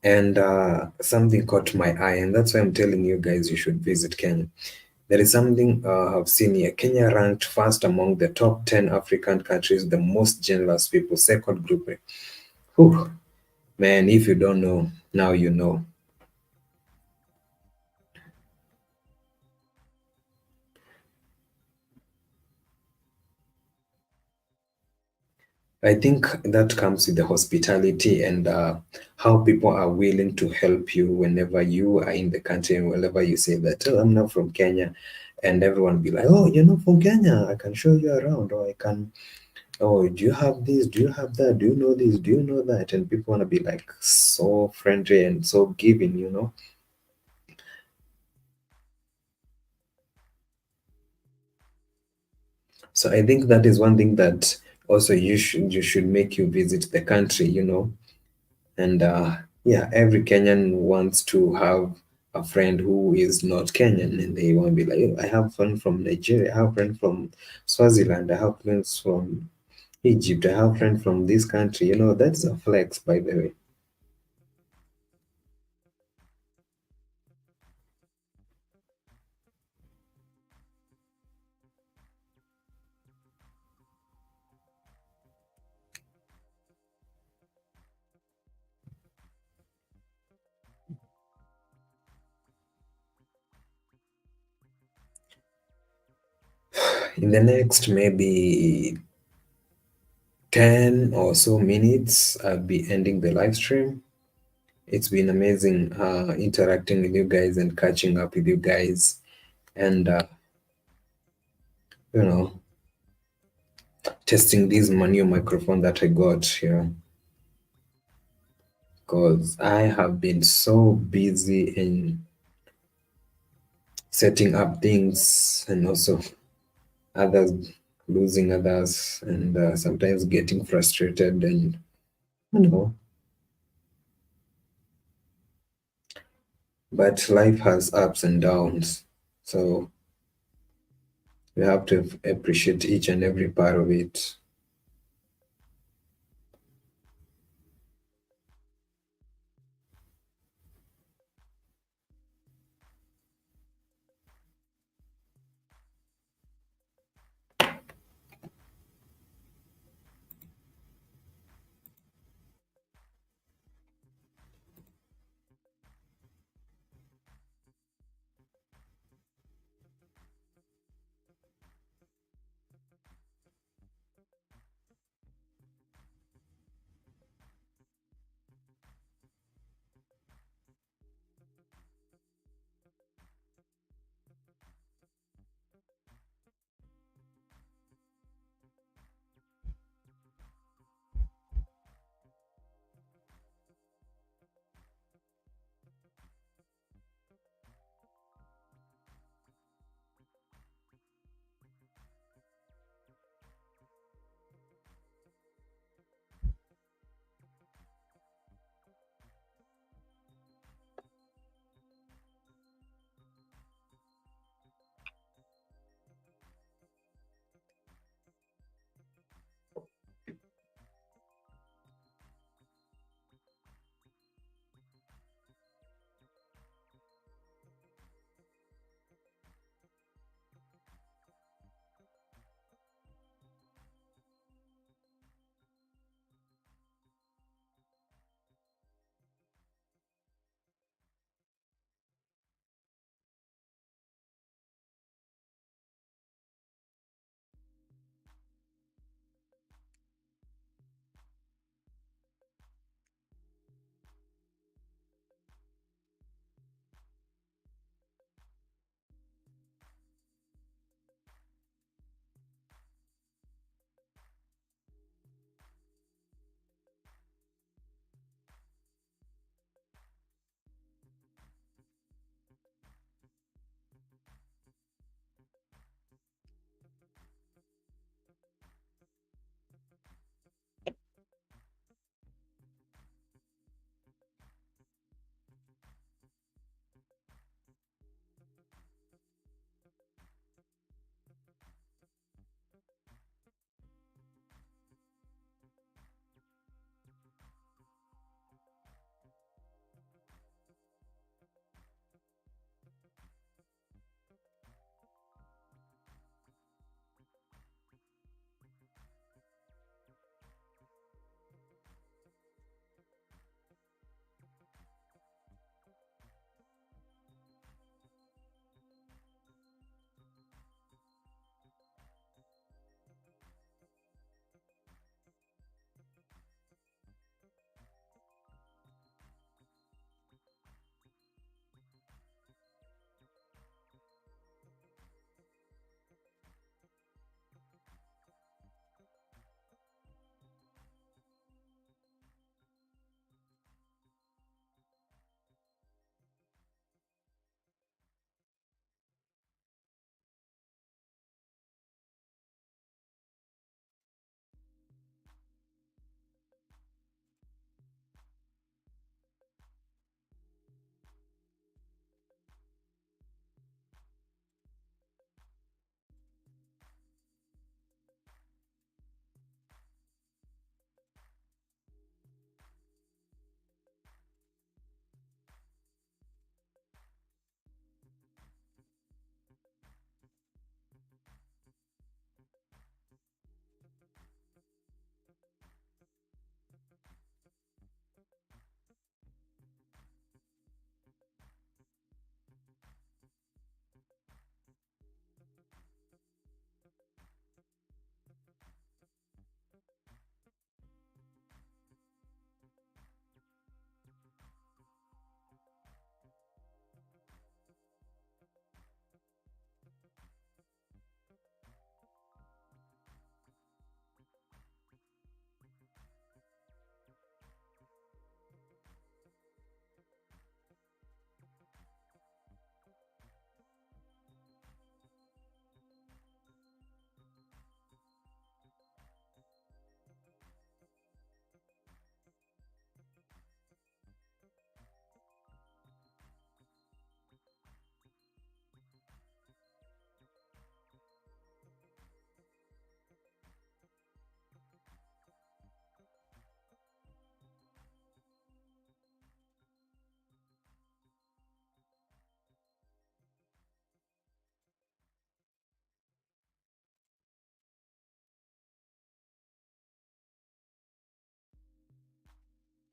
and something caught my eye, and that's why I'm telling you guys you should visit Kenya. There is something I've seen here. Kenya ranked first among the top 10 African countries, the most generous people. Second group. Whew, man, if you don't know, now you know. I think that comes with the hospitality and how people are willing to help you whenever you are in the country and whenever you say that, oh, I'm not from Kenya. And everyone be like, oh, you're not from Kenya. I can show you around, or I can, oh, do you have this? Do you have that? Do you know this? Do you know that? And people want to be like so friendly and so giving, you know? So I think that is one thing that also you should make you visit the country, you know? And yeah, every Kenyan wants to have a friend who is not Kenyan, and they want to be like, "Oh, I have a friend from Nigeria, I have a friend from Swaziland, I have friends from Egypt, I have a friend from this country." You know, that's a flex, by the way. In the next maybe 10 or so minutes, I'll be ending the live stream. It's been amazing interacting with you guys and catching up with you guys. And, you know, testing this new microphone that I got here because I have been so busy in setting up things and also others losing others and sometimes getting frustrated and you know, but life has ups and downs. So we have to appreciate each and every part of it.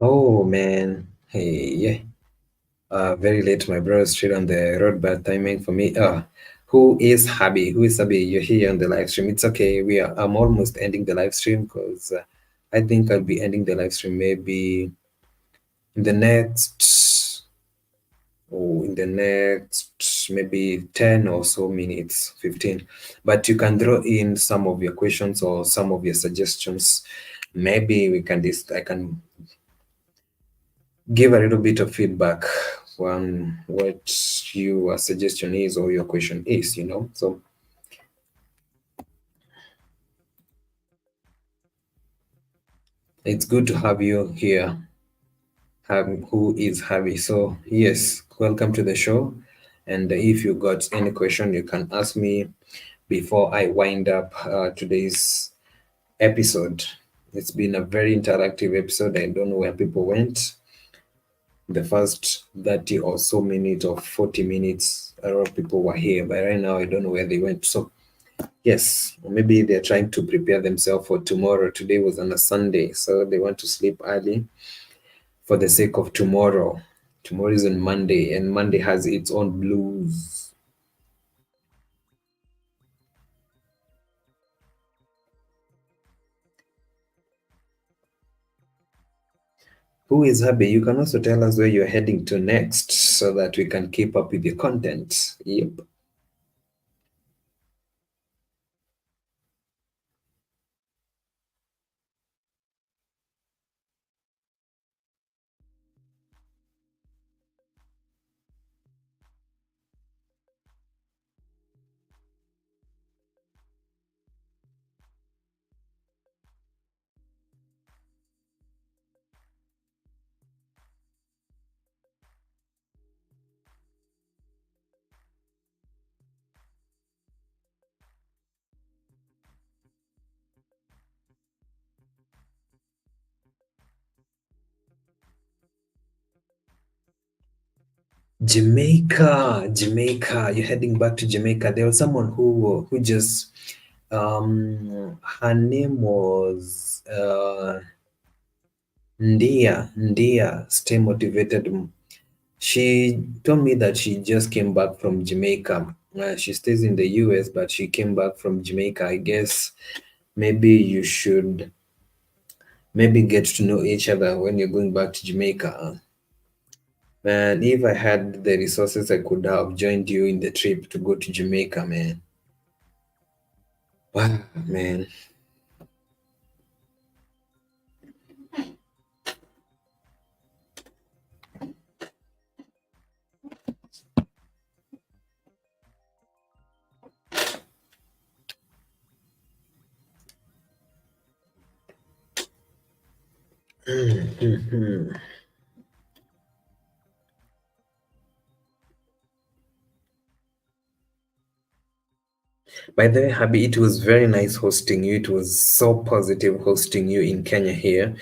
Oh man, hey, yeah. Very late, my bro. Straight on the road, bad timing for me. Who is Habi? Who is Habi? You're here on the live stream. It's okay. I'm almost ending the live stream because I think I'll be ending the live stream maybe in the next in the next maybe 10 or so minutes, 15. But you can throw in some of your questions or some of your suggestions. Maybe we can I can give a little bit of feedback on what your suggestion is or your question is, So it's good to have you here. Who is Harvey? So yes, welcome to the show. And if you got any question, you can ask me before I wind up today's episode. It's been a very interactive episode. I don't know where people went. The first 30 or so minutes or 40 minutes, a lot of people were here, but right now I don't know where they went. So yes, maybe they're trying to prepare themselves for tomorrow. Today was on a Sunday, so they want to sleep early for the sake of tomorrow. Tomorrow is on Monday, and Monday has its own blues. Who is happy? You can also tell us where you're heading to next so that we can keep up with your content. Yep. Jamaica, Jamaica. You're heading back to Jamaica. There was someone who just her name was Ndia. Stay motivated. She told me that she just came back from Jamaica. She stays in the US, but she came back from Jamaica. I guess maybe you should maybe get to know each other when you're going back to Jamaica. Man, if I had the resources, I could have joined you in the trip to go to Jamaica, man. Wow, man. By the way, Habi, it was very nice hosting you. It was so positive hosting you in Kenya here.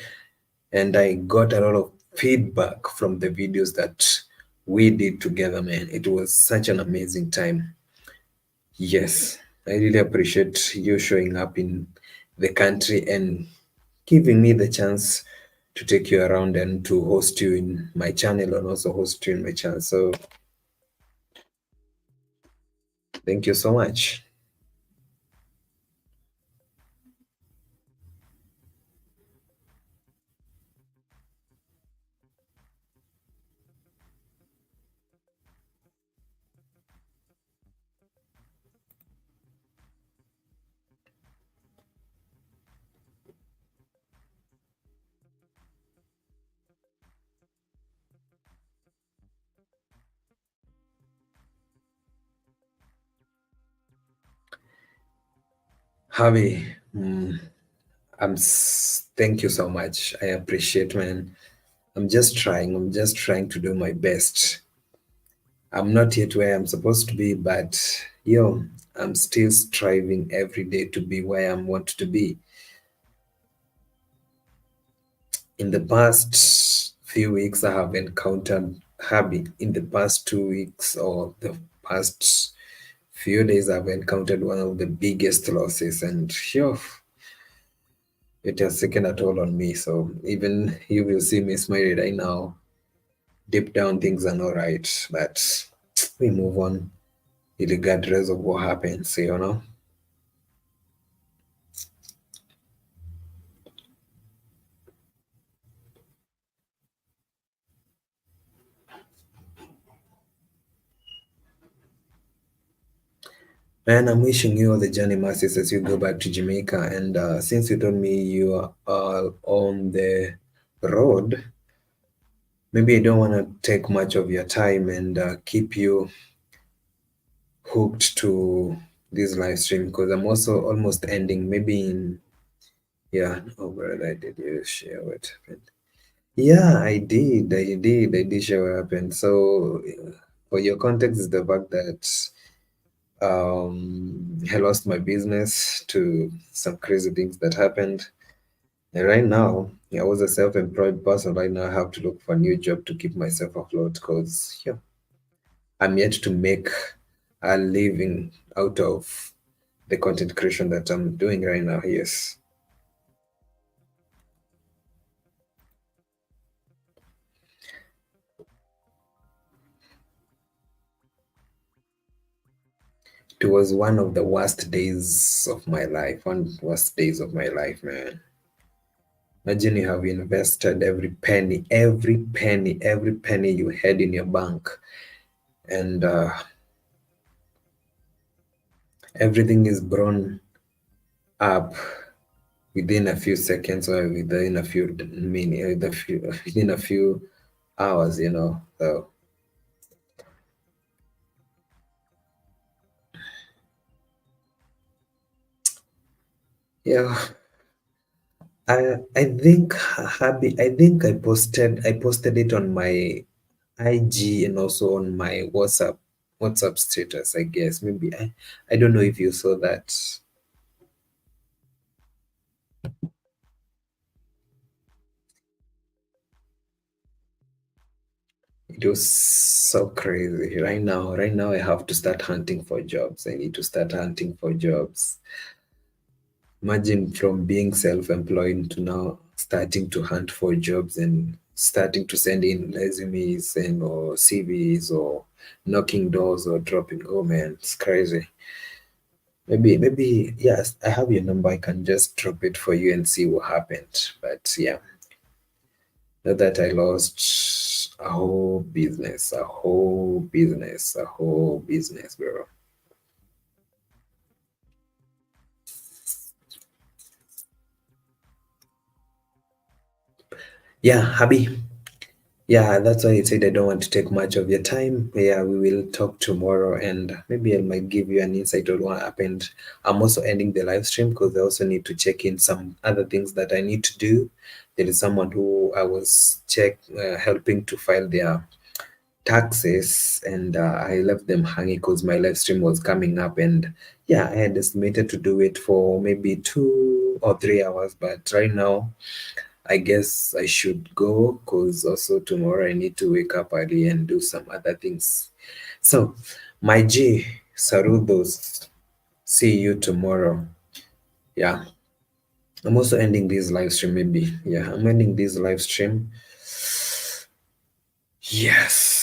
And I got a lot of feedback from the videos that we did together, man. It was such an amazing time. Yes, I really appreciate you showing up in the country and giving me the chance to take you around and to host you in my channel and also host you in my channel. So thank you so much. Javi, thank you so much. I appreciate, man. I'm just trying. I'm just trying to do my best. I'm not yet where I'm supposed to be, but I'm still striving every day to be where I want to be. In the past few weeks, I have encountered Habi. In the past 2 weeks or the past few days, I've encountered one of the biggest losses, and It has taken a toll on me. So even you will see me smiling right now. Deep down, things are not right, but we move on regardless of what happens, you know. And I'm wishing you all the journey masses as you go back to Jamaica. And since you told me you are on the road, maybe I don't want to take much of your time and keep you hooked to this live stream because I'm also almost ending. Maybe in, yeah, oh, brother, I did you share what happened? Yeah, I did share what happened. So, for your context, is the fact that I lost my business to some crazy things that happened. And right now, I was a self-employed person. Right now, I have to look for a new job to keep myself afloat because yeah, I'm yet to make a living out of the content creation that I'm doing right now. Yes, it was one of the worst days of my life. One of the worst days of my life, man. Imagine you have invested every penny you had in your bank, and everything is blown up within a few seconds or within a few minutes, within a few hours, you know. So yeah, I think Happy. I posted it on my IG and also on my WhatsApp status. I guess maybe I don't know if you saw that. It was so crazy. Right now, I have to start hunting for jobs. I need to start hunting for jobs. Imagine from being self-employed to now starting to hunt for jobs and starting to send in resumes and or CVs or knocking doors or dropping. Oh man, it's crazy. Maybe yes, I have your number. I can just drop it for you and see what happened. But yeah, not that I lost a whole business, bro. Yeah, Habi. Yeah, that's why I said I don't want to take much of your time. Yeah, we will talk tomorrow and maybe I might give you an insight on what happened. I'm also ending the live stream because I also need to check in some other things that I need to do. There is someone who I was helping to file their taxes and I left them hanging because my live stream was coming up and yeah, I had estimated to do it for maybe 2 or 3 hours, but right now I guess I should go because also tomorrow I need to wake up early and do some other things. So, my G, saludos. See you tomorrow. Yeah, I'm also ending this live stream. Maybe, yeah, I'm ending this live stream. Yes.